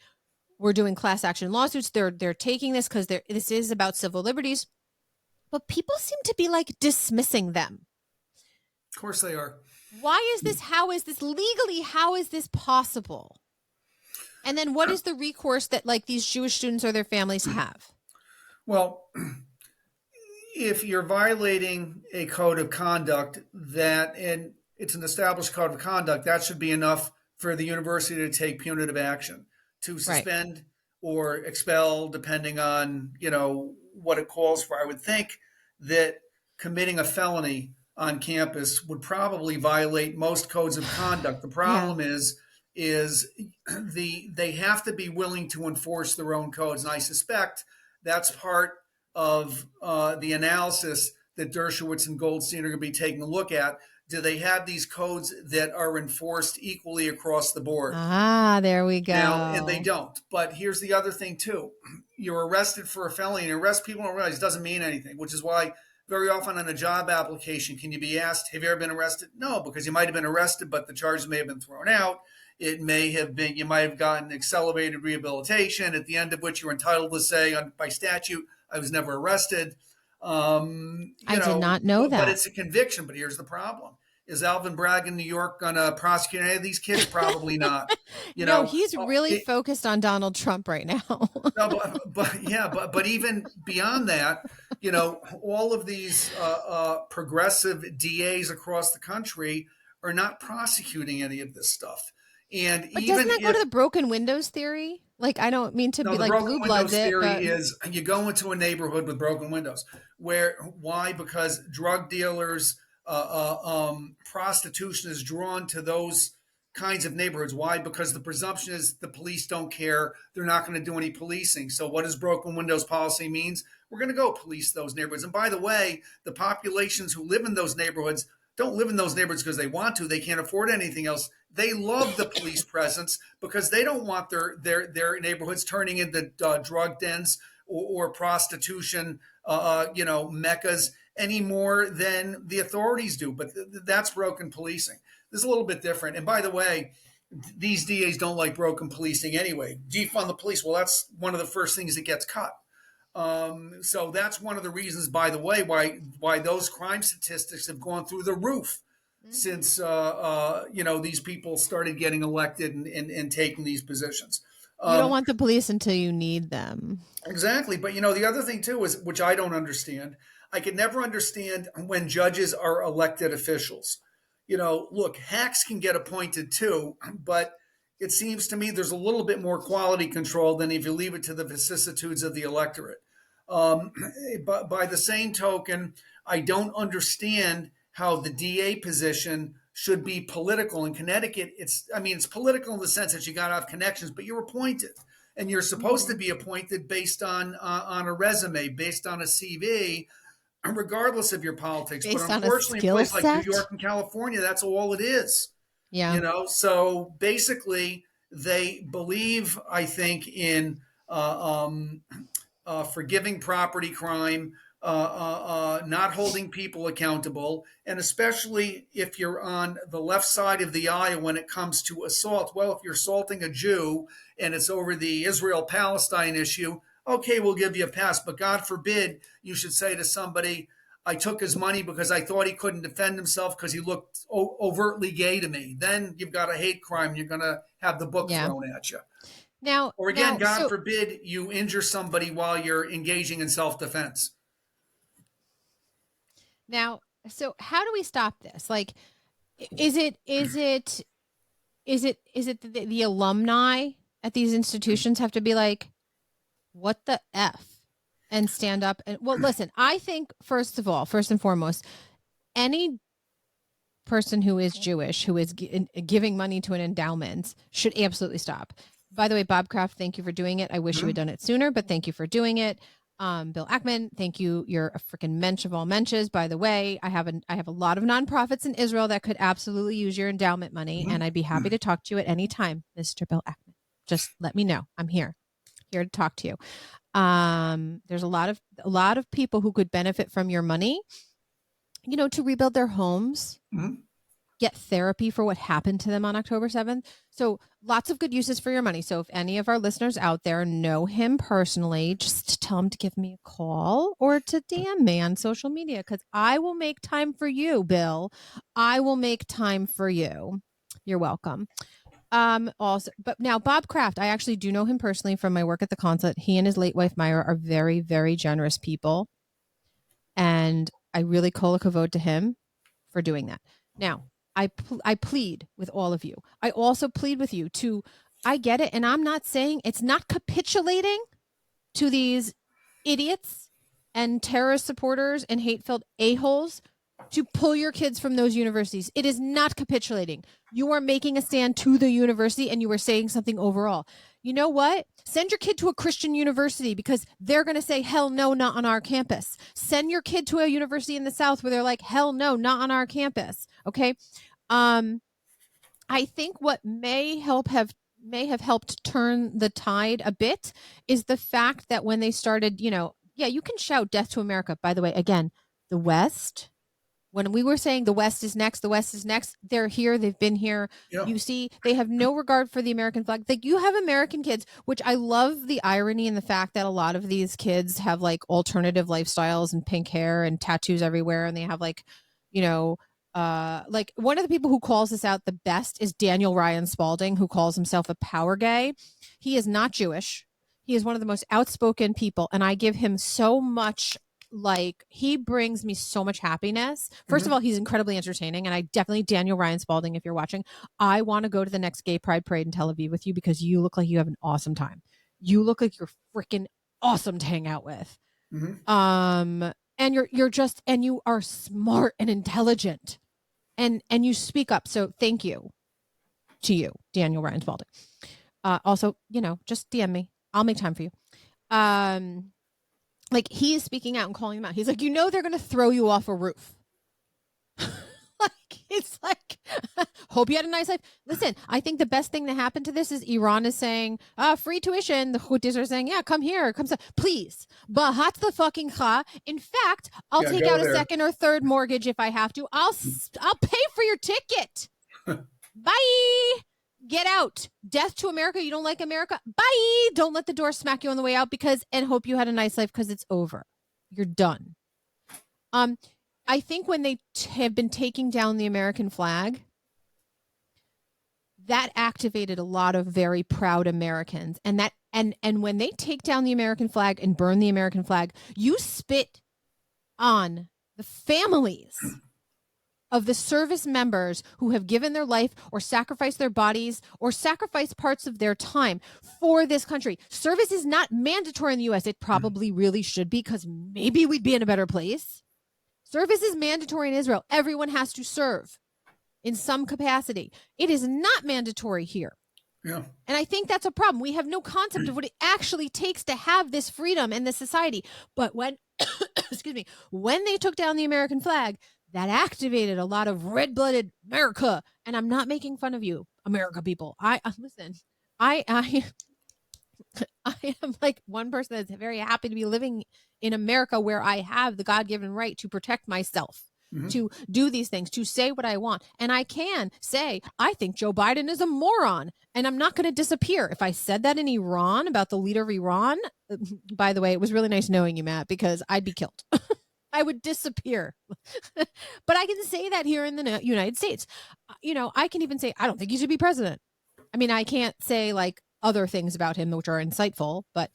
we're doing class action lawsuits. They're taking this because this is about civil liberties, but people seem to be like dismissing them. Of course they are. Why is this? How is this legally? How is this possible? And then what is the recourse that like these Jewish students or their families have? Well, if you're violating a code of conduct and it's an established code of conduct, that should be enough for the university to take punitive action to suspend right. or expel, depending on what it calls for. I would think that committing a felony on campus would probably violate most codes of conduct. The problem is they have to be willing to enforce their own codes, and I suspect that's part of the analysis that Dershowitz and Goldstein are going to be taking a look at. Do they have these codes that are enforced equally across the board? There we go. Now, and they don't. But here's the other thing, too. You're arrested for a felony, and arrest people don't realize it doesn't mean anything, which is why very often on a job application, can you be asked, have you ever been arrested? No, because you might have been arrested, but the charges may have been thrown out. It may have been, you might have gotten accelerated rehabilitation, at the end of which you're entitled to say, by statute, I was never arrested. Did not know that. But it's a conviction. But here's the problem. Is Alvin Bragg in New York going to prosecute any of these kids? Probably not. No, he's really focused on Donald Trump right now. No, but even beyond that, all of these progressive DAs across the country are not prosecuting any of this stuff. But doesn't that go to the broken windows theory? Like, I don't mean to be like blue bloods. The broken windows theory is you go into a neighborhood with broken windows. Why? Because drug dealers, prostitution is drawn to those kinds of neighborhoods. Why? Because the presumption is the police don't care. They're not going to do any policing. So what does broken windows policy means? We're going to go police those neighborhoods. And by the way, the populations who live in those neighborhoods don't live in those neighborhoods because they want to. They can't afford anything else. They love the police presence because they don't want their neighborhoods turning into drug dens or prostitution, meccas any more than the authorities do. But that's broken policing. This is a little bit different. And by the way, these DAs don't like broken policing anyway. Defund the police. Well, that's one of the first things that gets cut. So that's one of the reasons, by the way, why those crime statistics have gone through the roof since these people started getting elected and taking these positions. You don't want the police until you need them. Exactly. But the other thing too is, which I don't understand, I could never understand when judges are elected officials. Look, hacks can get appointed too, but it seems to me there's a little bit more quality control than if you leave it to the vicissitudes of the electorate. But by the same token, I don't understand how the DA position should be political. In Connecticut, it's political in the sense that you got to have connections, but you're appointed. And you're supposed to be appointed based on a resume, based on a CV, regardless of your politics. Based but unfortunately, in places like New York and California, that's all it is. Yeah. So basically they believe, I think, in forgiving property crime, not holding people accountable, and especially if you're on the left side of the aisle when it comes to assault. Well, if you're assaulting a Jew and it's over the Israel-Palestine issue, okay, we'll give you a pass. But God forbid you should say to somebody, I took his money because I thought he couldn't defend himself because he looked overtly gay to me. Then you've got a hate crime. You're going to have the book thrown at you. Now, or again, God forbid you injure somebody while you're engaging in self-defense. Now, so how do we stop this? Like, is it the alumni at these institutions have to be like, what the F? And stand up and listen, I think first and foremost, any person who is Jewish, who is giving money to an endowment should absolutely stop. By the way, Bob Kraft, thank you for doing it. I wish you had done it sooner, but thank you for doing it. Bill Ackman, thank you. You're a freaking mensch of all mensches. By the way, I have a lot of nonprofits in Israel that could absolutely use your endowment money, and I'd be happy to talk to you at any time, Mr. Bill Ackman. Just let me know. I'm here to talk to you. There's a lot of people who could benefit from your money, to rebuild their homes, get therapy for what happened to them on October 7th. So lots of good uses for your money. So if any of our listeners out there know him personally, just tell him to give me a call or to DM me on social media, because I will make time for you, Bill. I will make time for you. You're welcome. Also, but now Bob Kraft, I actually do know him personally from my work at the consulate. He and his late wife Myra are very, very generous people, and I really kol hakavod to him for doing that. Now, I plead with all of you. I also plead with you to. I get it, and I'm not saying it's not capitulating to these idiots and terrorist supporters and hate-filled a-holes to pull your kids from those universities. It is not capitulating. You are making a stand to the university, and you are saying something overall. You know what? Send your kid to a Christian university because they're going to say, hell no, not on our campus. Send your kid to a university in the South where they're like, hell no, not on our campus. Okay. I think what may have helped turn the tide a bit is the fact that when they started, yeah, you can shout death to America. By the way, again, the West, when we were saying the West is next, they're here. They've been here. Yeah. You see, they have no regard for the American flag. Like, you have American kids, which I love the irony in the fact that a lot of these kids have like alternative lifestyles and pink hair and tattoos everywhere. And they have like one of the people who calls this out the best is Daniel Ryan Spalding, who calls himself a power gay. He is not Jewish. He is one of the most outspoken people. And I give him so much, he brings me so much happiness. First of all, he's incredibly entertaining. And I definitely, Daniel Ryan Spalding, if you're watching, I want to go to the next gay pride parade in Tel Aviv with you because you look like you have an awesome time. You look like you're freaking awesome to hang out with. And and you are smart and intelligent and you speak up. So thank you to you, Daniel Ryan Spalding. Also, just DM me. I'll make time for you. He is speaking out and calling them out. He's like, they're going to throw you off a roof. It's like, hope you had a nice life. Listen, I think the best thing to happen to this is Iran is saying, free tuition. The Houthis are saying, yeah, come here. Please. Bahat the fucking cha. In fact, I'll take out a second or third mortgage if I have to. I'll pay for your ticket. Bye. Get out. Death to America. You don't like America? Bye. Don't let the door smack you on the way out and hope you had a nice life because it's over. You're done. I think when they have been taking down the American flag, that activated a lot of very proud Americans. And when they take down the American flag and burn the American flag, you spit on the families of the service members who have given their life or sacrificed their bodies or sacrificed parts of their time for this country. Service is not mandatory in the U.S. It probably really should be because maybe we'd be in a better place. Service is mandatory in Israel. Everyone has to serve in some capacity. It is not mandatory here. Yeah. And I think that's a problem. We have no concept of what it actually takes to have this freedom in this society. But when, when they took down the American flag, that activated a lot of red-blooded America. And I'm not making fun of you, America people. Listen, I am like one person that's very happy to be living in America where I have the God-given right to protect myself, to do these things, to say what I want. And I can say, I think Joe Biden is a moron and I'm not going to disappear. If I said that in Iran about the leader of Iran, by the way, it was really nice knowing you, Matt, because I'd be killed. I would disappear. But I can say that here in the United States. I can even say, I don't think he should be president. I mean, I can't say other things about him which are insightful, but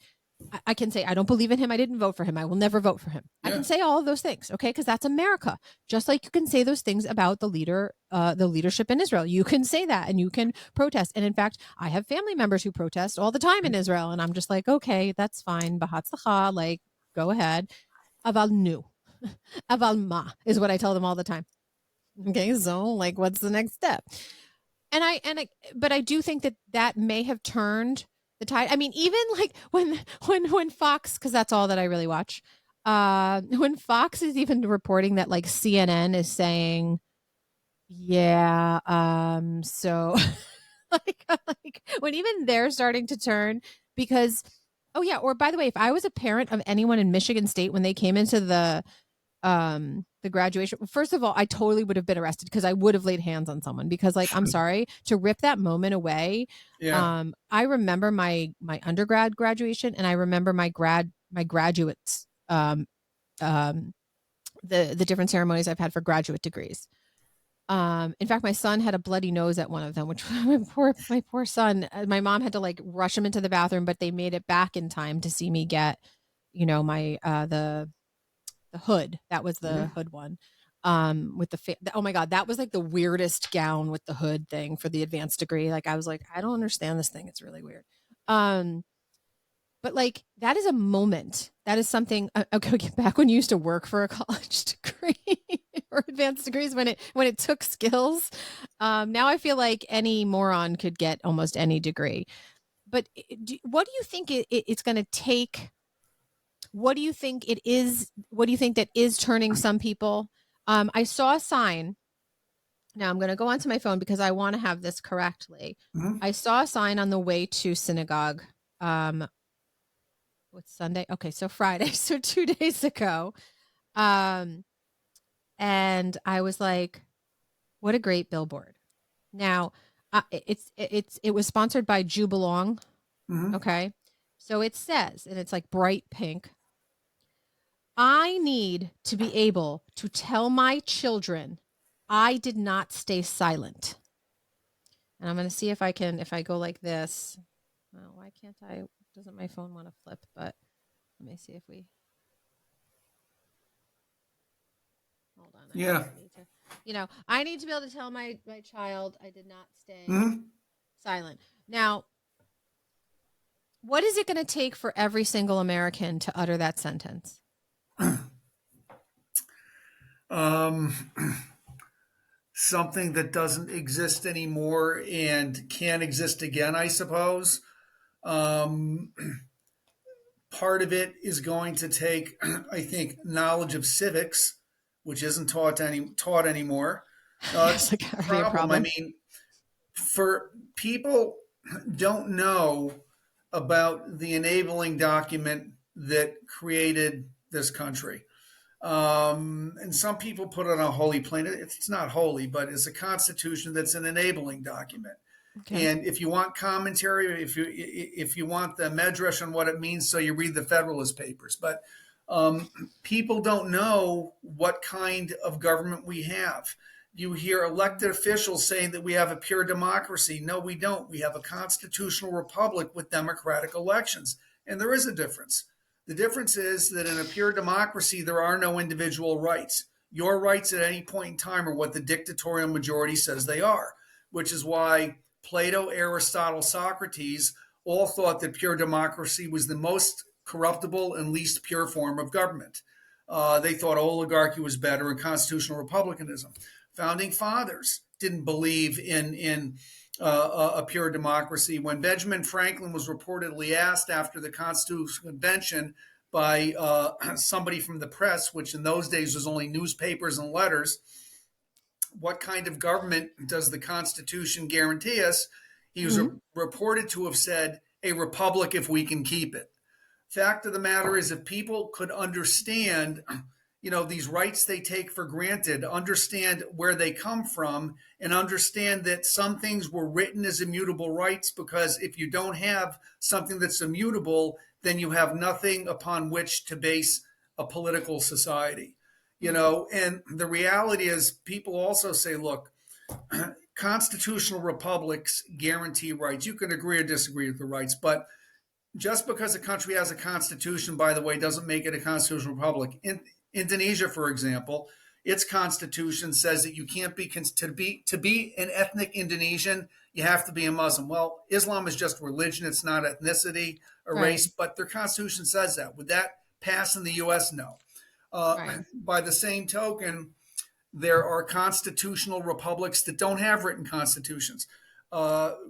I can say I don't believe in him. I didn't vote for him. I will never vote for him. Yeah. I can say all of those things, okay? Because that's America. Just like you can say those things about the leadership in Israel. You can say that and you can protest. And in fact, I have family members who protest all the time in Israel, and I'm just like, okay, that's fine. Bahatzlacha, go ahead. Aval nu, aval ma is what I tell them all the time. Okay, so what's the next step? But I do think that may have turned the tide. I mean, even when Fox, because that's all that I really watch. When Fox is even reporting that CNN is saying, yeah, so when even they're starting to turn because, oh yeah, or by the way, if I was a parent of anyone in Michigan State when they came into the graduation, first of all, I totally would have been arrested because I would have laid hands on someone because I'm sorry to rip that moment away. Yeah. I remember my undergrad graduation and I remember my graduates, the different ceremonies I've had for graduate degrees. In fact, my son had a bloody nose at one of them, which my poor son. My mom had to like rush him into the bathroom, but they made it back in time to see me get, my the hood. That was the Mm-hmm. hood one. With oh my God, that was like the weirdest gown with the hood thing for the advanced degree. Like I was like, I don't understand this thing. It's really weird. Um, but like that is a moment. That is something. Okay, back when you used to work for a college degree or advanced degrees, when it took skills. Now I feel like any moron could get almost any degree. But what do you think it's going to take? What do you think it is? What do you think that is turning some people? I saw a sign. Now I'm going to go onto my phone because I want to have this correctly. Mm-hmm. I saw a sign on the way to synagogue. What's Sunday? Okay, so Friday, so 2 days ago. Um, and I was like, what a great billboard. Now, it was sponsored by Jubilong. Mm-hmm. Okay, so it says, and it's like bright pink. I need to be able to tell my children I did not stay silent. And I'm going to see if I go like this. Well, why can't I? Doesn't my phone want to flip? But let me see if we. Hold on. Yeah. I need to, I need to be able to tell my child I did not stay Mm-hmm. silent. Now, what is it going to take for every single American to utter that sentence? Um, something that doesn't exist anymore and can't exist again, I suppose. Um, part of it is going to take, I think, knowledge of civics, which isn't taught anymore. It's It's like a already a problem. I problem. mean, for people don't know about the enabling document that created this country. And some people put it on a holy plane. It's not holy, but it's a constitution that's an enabling document. Okay. And if you want commentary, if you want the medrash on what it means, so you read the Federalist Papers. But um, people don't know what kind of government we have. You hear elected officials saying that we have a pure democracy. No, we don't. We have a constitutional republic with democratic elections, and there is a difference. The difference is that in a pure democracy, there are no individual rights. Your rights at any point in time are what the dictatorial majority says they are, which is why Plato, Aristotle, Socrates all thought that pure democracy was the most corruptible and least pure form of government. They thought oligarchy was better and constitutional republicanism. Founding fathers didn't believe in a pure democracy. When Benjamin Franklin was reportedly asked after the Constitutional Convention by somebody from the press, which in those days was only newspapers and letters, what kind of government does the Constitution guarantee us? He was Mm-hmm. reported to have said, a republic if we can keep it. Fact of the matter is, if people could understand, these rights they take for granted, understand where they come from, and understand that some things were written as immutable rights, because if you don't have something that's immutable, then you have nothing upon which to base a political society. And the reality is, people also say, look, constitutional republics guarantee rights. You can agree or disagree with the rights, but just because a country has a constitution, by the way, doesn't make it a constitutional republic. In Indonesia, for example, its constitution says that you can't be to be an ethnic Indonesian, you have to be a Muslim. Well, Islam is just religion; it's not ethnicity or Right. race. But their constitution says that. Would that pass in the U.S.? No. Right. By the same token, there are constitutional republics that don't have written constitutions.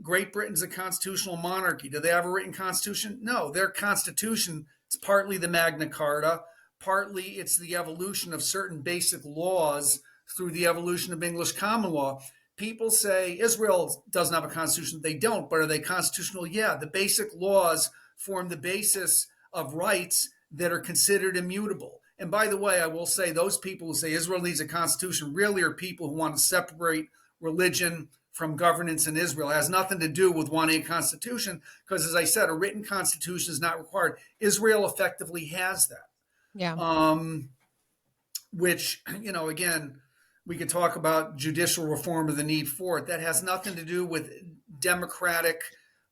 Great Britain's a constitutional monarchy. Do they have a written constitution? No. Their constitution is partly the Magna Carta, partly it's the evolution of certain basic laws through the evolution of English common law. People say Israel doesn't have a constitution. They don't, but are they constitutional? Yeah. The basic laws form the basis of rights that are considered immutable. And by the way, I will say those people who say Israel needs a constitution really are people who want to separate religion from governance in Israel. It has nothing to do with wanting a constitution, because, as I said, a written constitution is not required. Israel effectively has that. Yeah. Which, again, We could talk about judicial reform or the need for it. That has nothing to do with democratic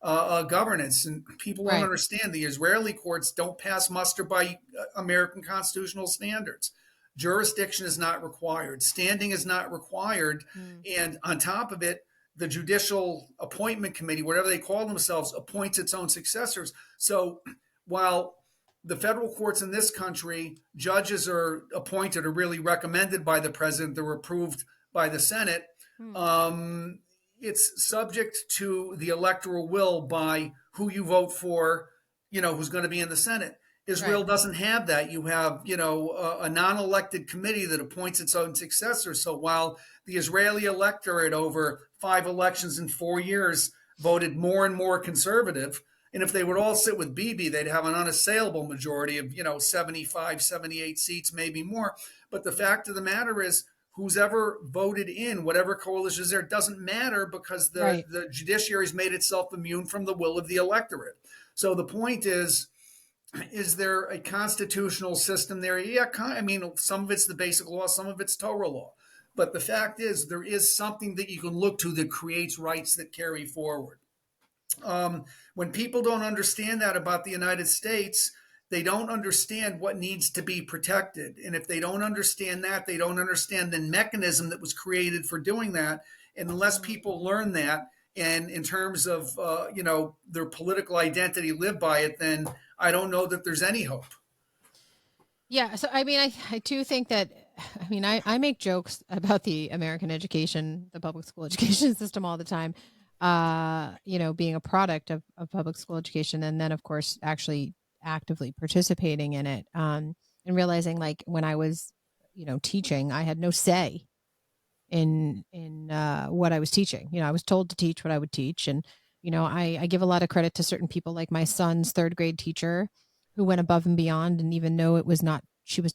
governance. And people won't Right. understand the Israeli courts don't pass muster by American constitutional standards. Jurisdiction is not required, standing is not required. Mm. And on top of it, the Judicial Appointment Committee, whatever they call themselves, appoints its own successors. So while the federal courts in this country, judges are appointed or really recommended by the president, they're approved by the Senate. Mm. It's subject to the electoral will by who you vote for, who's going to be in the Senate. Israel Right. doesn't have that. You have, a non-elected committee that appoints its own successor. So while the Israeli electorate over 5 elections in 4 years voted more and more conservative, and if they would all sit with Bibi, they'd have an unassailable majority of, 75, 78 seats, maybe more. But the fact of the matter is, who's ever voted in, whatever coalition is there, doesn't matter because Right. the judiciary's made itself immune from the will of the electorate. So the point is there a constitutional system there? Yeah, I mean, some of it's the basic law, some of it's Torah law. But the fact is, there is something that you can look to that creates rights that carry forward. When people don't understand that about the United States, they don't understand what needs to be protected. And if they don't understand that, they don't understand the mechanism that was created for doing that. And unless people learn that, and in terms of their political identity live by it, then I don't know that there's any hope. Yeah. So, I mean, I do think that, I mean, I make jokes about the American education, the public school education system all the time, being a product of public school education. And then, of course, actually actively participating in it, and realizing, like, when I was, teaching, I had no say in what I was teaching. I was told to teach what I would teach. And, I give a lot of credit to certain people, like my son's 3rd grade teacher, who went above and beyond. And even though it was not, she was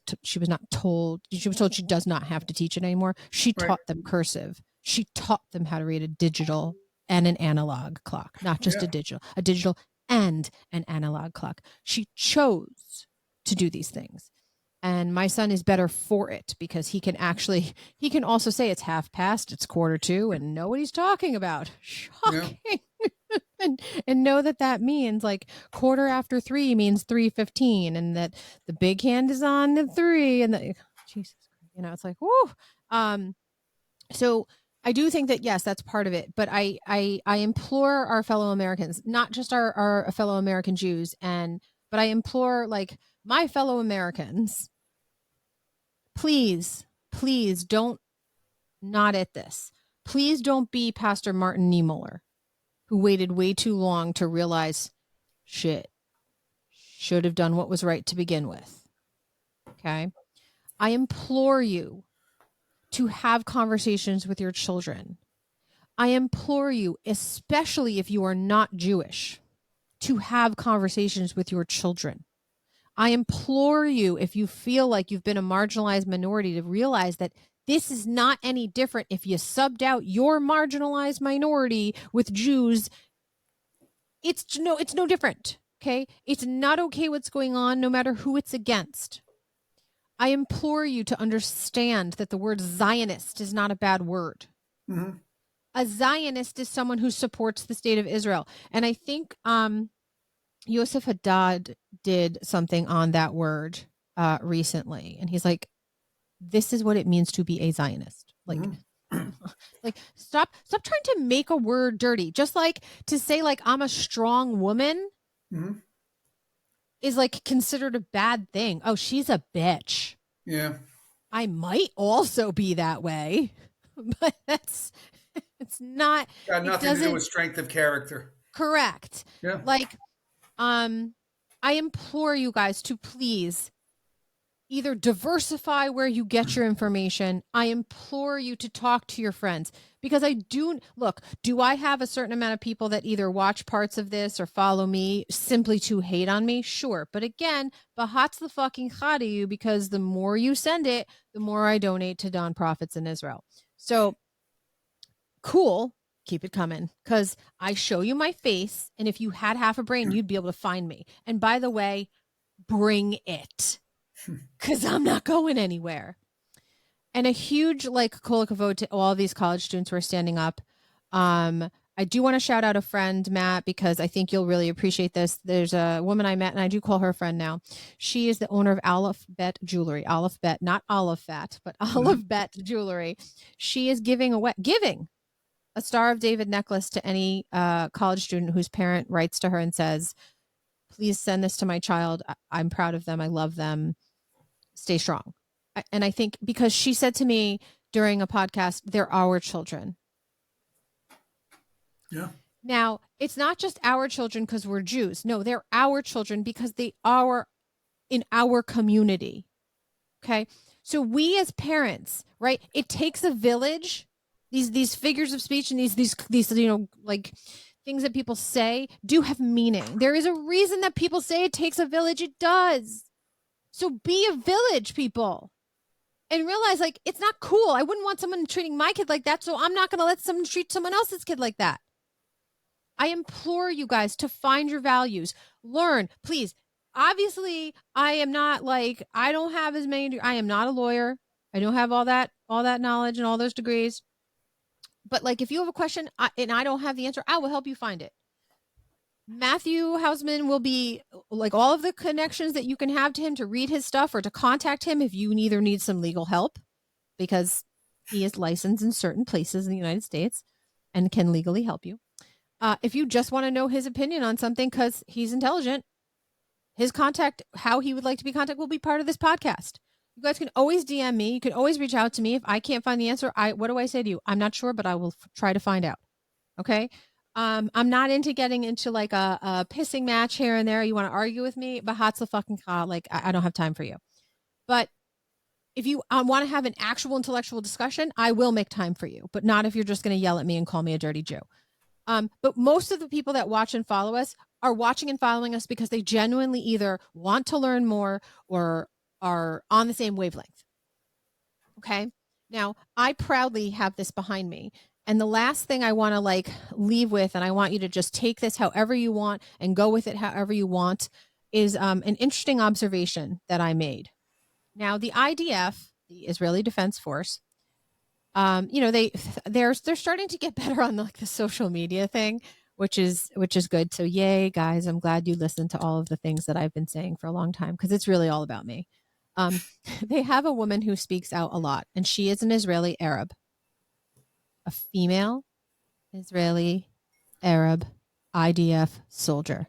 not told, she was told she does not have to teach it anymore. She Right. taught them cursive. She taught them how to read a digital and an analog clock, not just Yeah. a digital and an analog clock. She chose to do these things. And my son is better for it because he can also say it's 2:30, it's 1:45, and know what he's talking about. Shocking. Yeah. and know that means, like, 3:15 means 3:15, and that the big hand is on the 3, and Jesus, it's like, whoo. So I do think that, yes, that's part of it. But I implore our fellow Americans, not just our fellow American Jews, but I implore, like, my fellow Americans, please don't nod at this. Please don't be Pastor Martin Niemöller, who waited way too long to realize, shit, should have done what was right to begin with. Okay? I implore you to have conversations with your children. I implore you, especially if you are not Jewish, to have conversations with your children. I implore you, if you feel like you've been a marginalized minority, to realize that this is not any different. If you subbed out your marginalized minority with Jews, it's no different. Okay? It's not okay what's going on, no matter who it's against. I implore you to understand that the word Zionist is not a bad word. Mm-hmm. A Zionist is someone who supports the state of Israel. And I think Yosef Haddad did something on that word recently. And he's like, this is what it means to be a Zionist. Like, like stop trying to make a word dirty. Just like to say, like, I'm a strong woman is, like, considered a bad thing. Oh, she's a bitch. Yeah. I might also be that way, but it's not. Got nothing to do with strength of character. Correct. Yeah. Like, I implore you guys to please either diversify where you get your information. I implore you to talk to your friends, because do I have a certain amount of people that either watch parts of this or follow me simply to hate on me? Sure. But again, bahat's the fucking chadiyu, because the more you send it, the more I donate to nonprofits in Israel. So cool. Keep it coming, because I show you my face, and if you had half a brain, you'd be able to find me. And by the way, bring it, because I'm not going anywhere. And a huge like kol hakavod to all these college students who are standing up. I do want to shout out a friend, Matt, because I think you'll really appreciate this. There's a woman I met, and I do call her a friend now. She is the owner of Aleph Bet Jewelry. Aleph Bet, not Aleph Fat, but Aleph Bet Jewelry. She is giving a Star of David necklace to any college student whose parent writes to her and says, please send this to my child. I'm proud of them. I love them. Stay strong. And I think because she said to me during a podcast, they're our children. Yeah. Now, it's not just our children because we're Jews. No, they're our children because they are in our community. Okay. So we as parents, right? It takes a village. These figures of speech and these like things that people say do have meaning. There is a reason that people say it takes a village. It does. So be a village, people. And realize like it's not cool. I wouldn't want someone treating my kid like that, so I'm not going to let someone treat someone else's kid like that. I implore you guys to find your values. Learn, please. Obviously, I am not like I don't have as many. I am not a lawyer. I don't have all that knowledge and all those degrees. But like, if you have a question and I don't have the answer, I will help you find it. Matthew Hausman will be like all of the connections that you can have to him to read his stuff or to contact him if you either need some legal help because he is licensed in certain places in the United States and can legally help you. If you just want to know his opinion on something because he's intelligent, his contact, how he would like to be contacted will be part of this podcast. You guys can always DM me. You can always reach out to me. If I can't find the answer, what do I say to you? I'm not sure, but I will try to find out. Okay. I'm not into getting into like a pissing match here and there. You want to argue with me, but hat's the fucking call. Like I don't have time for you. But if you want to have an actual intellectual discussion, I will make time for you, but not if you're just going to yell at me and call me a dirty Jew. But most of the people that watch and follow us are watching and following us because they genuinely either want to learn more or are on the same wavelength. Okay. Now, I proudly have this behind me. And the last thing I want to like leave with, and I want you to just take this however you want and go with it however you want, is an interesting observation that I made. Now, the IDF, the Israeli Defense Force, they're starting to get better on the social media thing, which is good. So yay, guys! I'm glad you listened to all of the things that I've been saying for a long time because it's really all about me. They have a woman who speaks out a lot, and she is an Israeli Arab, a female Israeli Arab IDF soldier.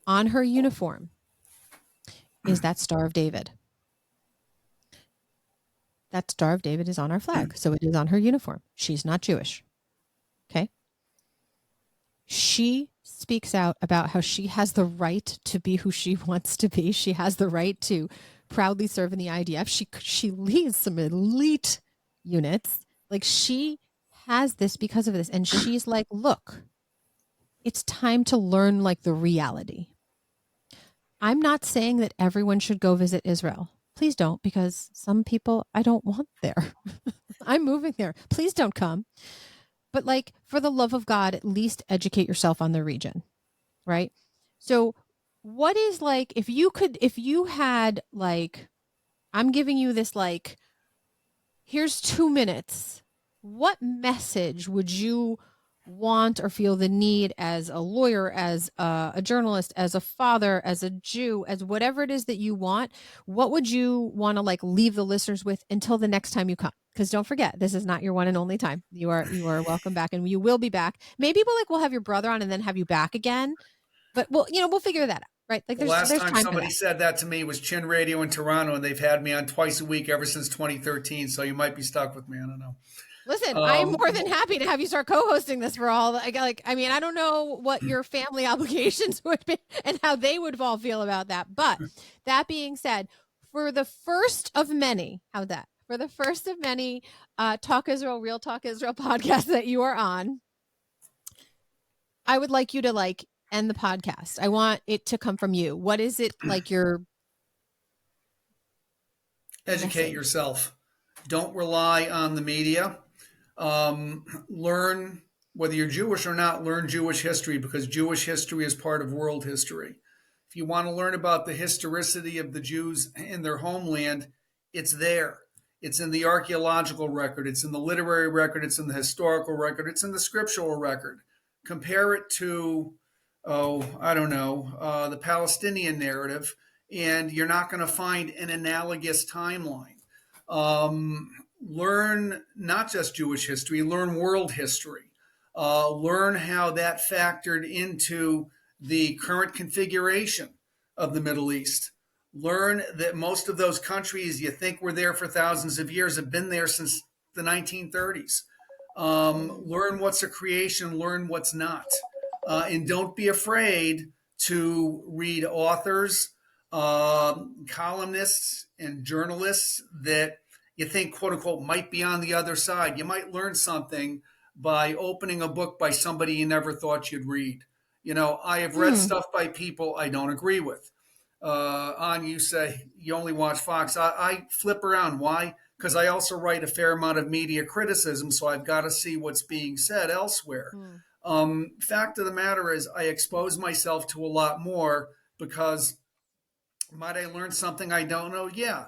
On her uniform is that Star of David. That Star of David is on our flag, so it is on her uniform. She's not Jewish. Okay? She speaks out about how she has the right to be who she wants to be. She has the right to proudly serve in the IDF. She leads some elite units. Like she has this because of this. And she's like, look, it's time to learn like the reality. I'm not saying that everyone should go visit Israel. Please don't, because some people I don't want there. I'm moving there. Please don't come. But like, for the love of God, at least educate yourself on the region, right? So what is like, if you had like, I'm giving you this like, here's 2 minutes. What message would you want or feel the need as a lawyer, as a journalist, as a father, as a Jew, as whatever it is that you want? What would you want to like leave the listeners with until the next time you come? Because don't forget, this is not your one and only time. You are welcome back, and you will be back. Maybe we'll have your brother on and then have you back again. But we'll figure that out. Right. Like the last time time somebody said that to me was Chin Radio in Toronto, and they've had me on twice a week ever since 2013. So you might be stuck with me. I don't know. Listen, I'm more than happy to have you start co-hosting this for all. I don't know what your family obligations would be and how they would all feel about that. But that being said, for the first of many, for the first of many Talk Israel, Real Talk Israel podcasts that you are on, I would like you to like end the podcast. I want it to come from you. What is it like your educate message? Yourself. Don't rely on the media. Learn, whether you're Jewish or not, learn Jewish history, because Jewish history is part of world history. If you want to learn about the historicity of the Jews in their homeland, it's there. It's in the archaeological record. It's in the literary record. It's in the historical record. It's in the scriptural record. Compare it to, I don't know, the Palestinian narrative, and you're not going to find an analogous timeline. Learn not just Jewish history, learn world history. Learn how that factored into the current configuration of the Middle East. Learn that most of those countries you think were there for thousands of years have been there since the 1930s. Learn what's a creation, learn what's not. And don't be afraid to read authors, columnists, and journalists that you think, quote unquote, might be on the other side. You might learn something by opening a book by somebody you never thought you'd read. I have read stuff by people I don't agree with. You say you only watch Fox. I flip around. Why? Because I also write a fair amount of media criticism, so I've got to see what's being said elsewhere. Fact of the matter is, I expose myself to a lot more because might I learn something I don't know? Yeah.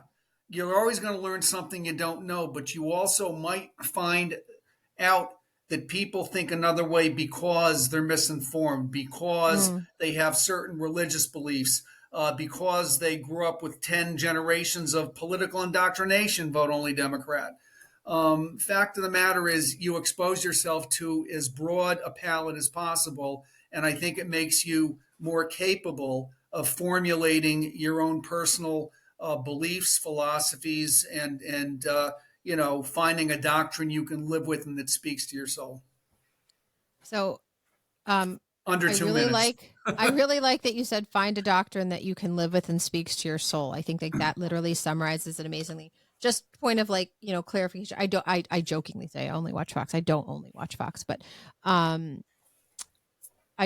You're always going to learn something you don't know, but you also might find out that people think another way because they're misinformed, because they have certain religious beliefs, because they grew up with 10 generations of political indoctrination, vote only Democrat. Fact of the matter is, you expose yourself to as broad a palette as possible, and I think it makes you more capable of formulating your own personal beliefs, philosophies, and finding a doctrine you can live with and that speaks to your soul. So, under 2 minutes. I really like that you said find a doctrine that you can live with and speaks to your soul. I think that literally summarizes it amazingly. Just point of clarification. I jokingly say I only watch Fox. I don't only watch Fox, but I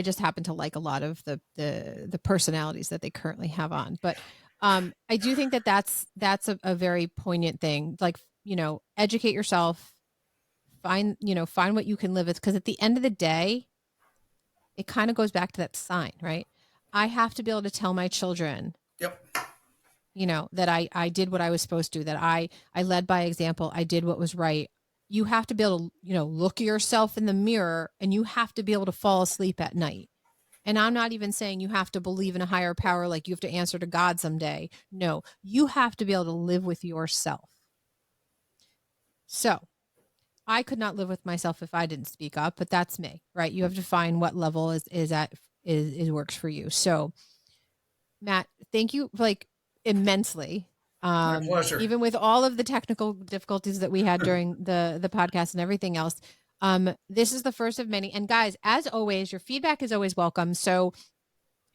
just happen to like a lot of the personalities that they currently have on. But I do think that's a very poignant thing. Educate yourself, find what you can live with. Because at the end of the day, it kind of goes back to that sign, right? I have to be able to tell my children, yep, that I did what I was supposed to, that I led by example. I did what was right. You have to be able to, look at yourself in the mirror, and you have to be able to fall asleep at night. And I'm not even saying you have to believe in a higher power, like you have to answer to God someday. No, you have to be able to live with yourself. So I could not live with myself if I didn't speak up, but that's me, right? You have to find what level is works for you. So Matt, thank you immensely. My pleasure. Even with all of the technical difficulties that we had during the podcast and everything else, this is the first of many. And guys, as always, your feedback is always welcome. So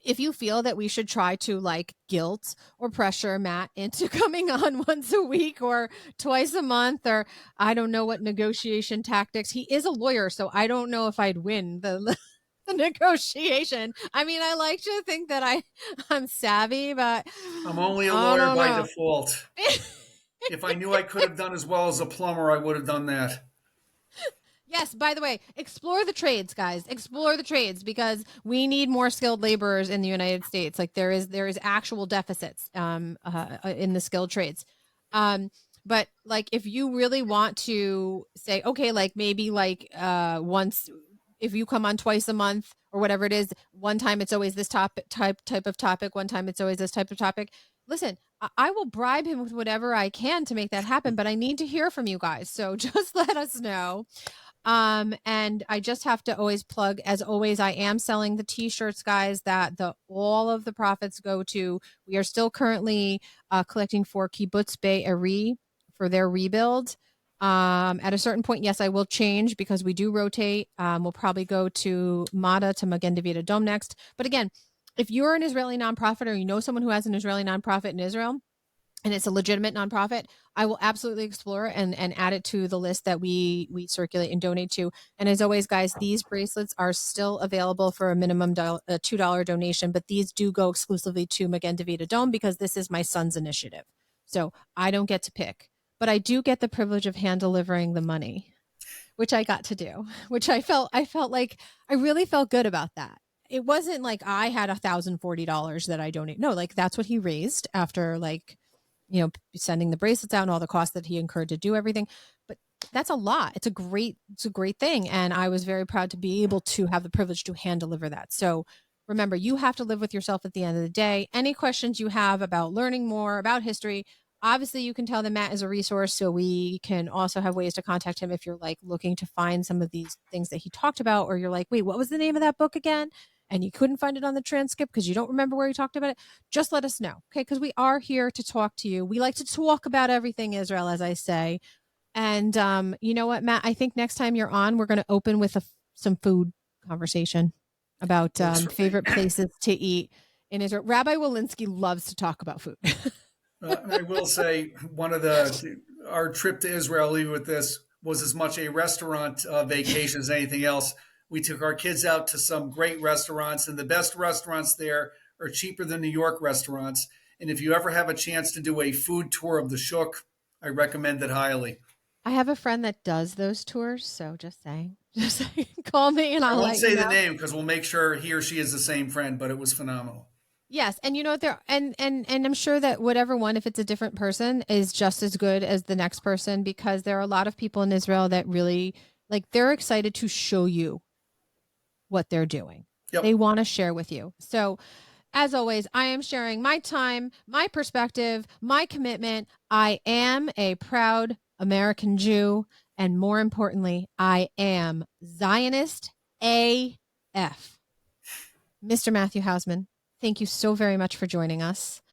if you feel that we should try to guilt or pressure Matt into coming on once a week or twice a month, or I don't know what negotiation tactics, he is a lawyer, so I don't know if I'd win the negotiation. I mean, I like to think that I'm savvy, but I'm only a lawyer by default. If I knew I could have done as well as a plumber, I would have done that. Yes, by the way, explore the trades, guys. Explore the trades, because we need more skilled laborers in the United States. There is actual deficits in the skilled trades. But if you really want to say, okay, maybe once, if you come on twice a month or whatever it is, one time it's always this type of topic, one time it's always this type of topic. Listen, I will bribe him with whatever I can to make that happen, but I need to hear from you guys. So just let us know. And I just have to always plug, as always, I am selling the t-shirts, guys, that all of the profits go to. We are still currently collecting for Kibbutz Be'eri for their rebuild. At a certain point, yes, I will change because we do rotate. We'll probably go to MADA, to Magen David Adom next. But again, if you're an Israeli nonprofit, or you know someone who has an Israeli nonprofit in Israel, and it's a legitimate nonprofit, I will absolutely explore and add it to the list that we circulate and donate to. And as always, guys, these bracelets are still available for a minimum $2 donation, but these do go exclusively to Magen David Adom because this is my son's initiative. So I don't get to pick, but I do get the privilege of hand delivering the money, which I got to do, which I felt like I really felt good about that. It wasn't like I had $1,040 that I donate. No, that's what he raised after sending the bracelets out and all the costs that he incurred to do everything. But that's a lot. It's a great thing. And I was very proud to be able to have the privilege to hand deliver that. So remember, you have to live with yourself at the end of the day. Any questions you have about learning more about history, obviously you can tell that Matt is a resource. So we can also have ways to contact him if you're like looking to find some of these things that he talked about, or you're like, wait, what was the name of that book again? And you couldn't find it on the transcript because you don't remember where he talked about it. Just let us know. Okay. Because we are here to talk to you. We like to talk about everything Israel, as I say. And you know what, Matt? I think next time you're on, we're going to open with some food conversation about favorite places to eat in Israel. Rabbi Walensky loves to talk about food. I will say our trip to Israel, leave with this, was as much a restaurant vacation as anything else. We took our kids out to some great restaurants, and the best restaurants there are cheaper than New York restaurants. And if you ever have a chance to do a food tour of the Shuk, I recommend it highly. I have a friend that does those tours, so just saying. Call me and I I'll won't let say you the know. name because we'll make sure he or she is the same friend, but it was phenomenal. Yes, and there and I'm sure that whatever one, if it's a different person, is just as good as the next person, because there are a lot of people in Israel that really like, they're excited to show you what they're doing. They Yep. want to share with you. So, as always, I am sharing my time, my perspective, my commitment. I am a proud American Jew, and more importantly, I am Zionist AF. Mr. Matthew Hausman, thank you so very much for joining us.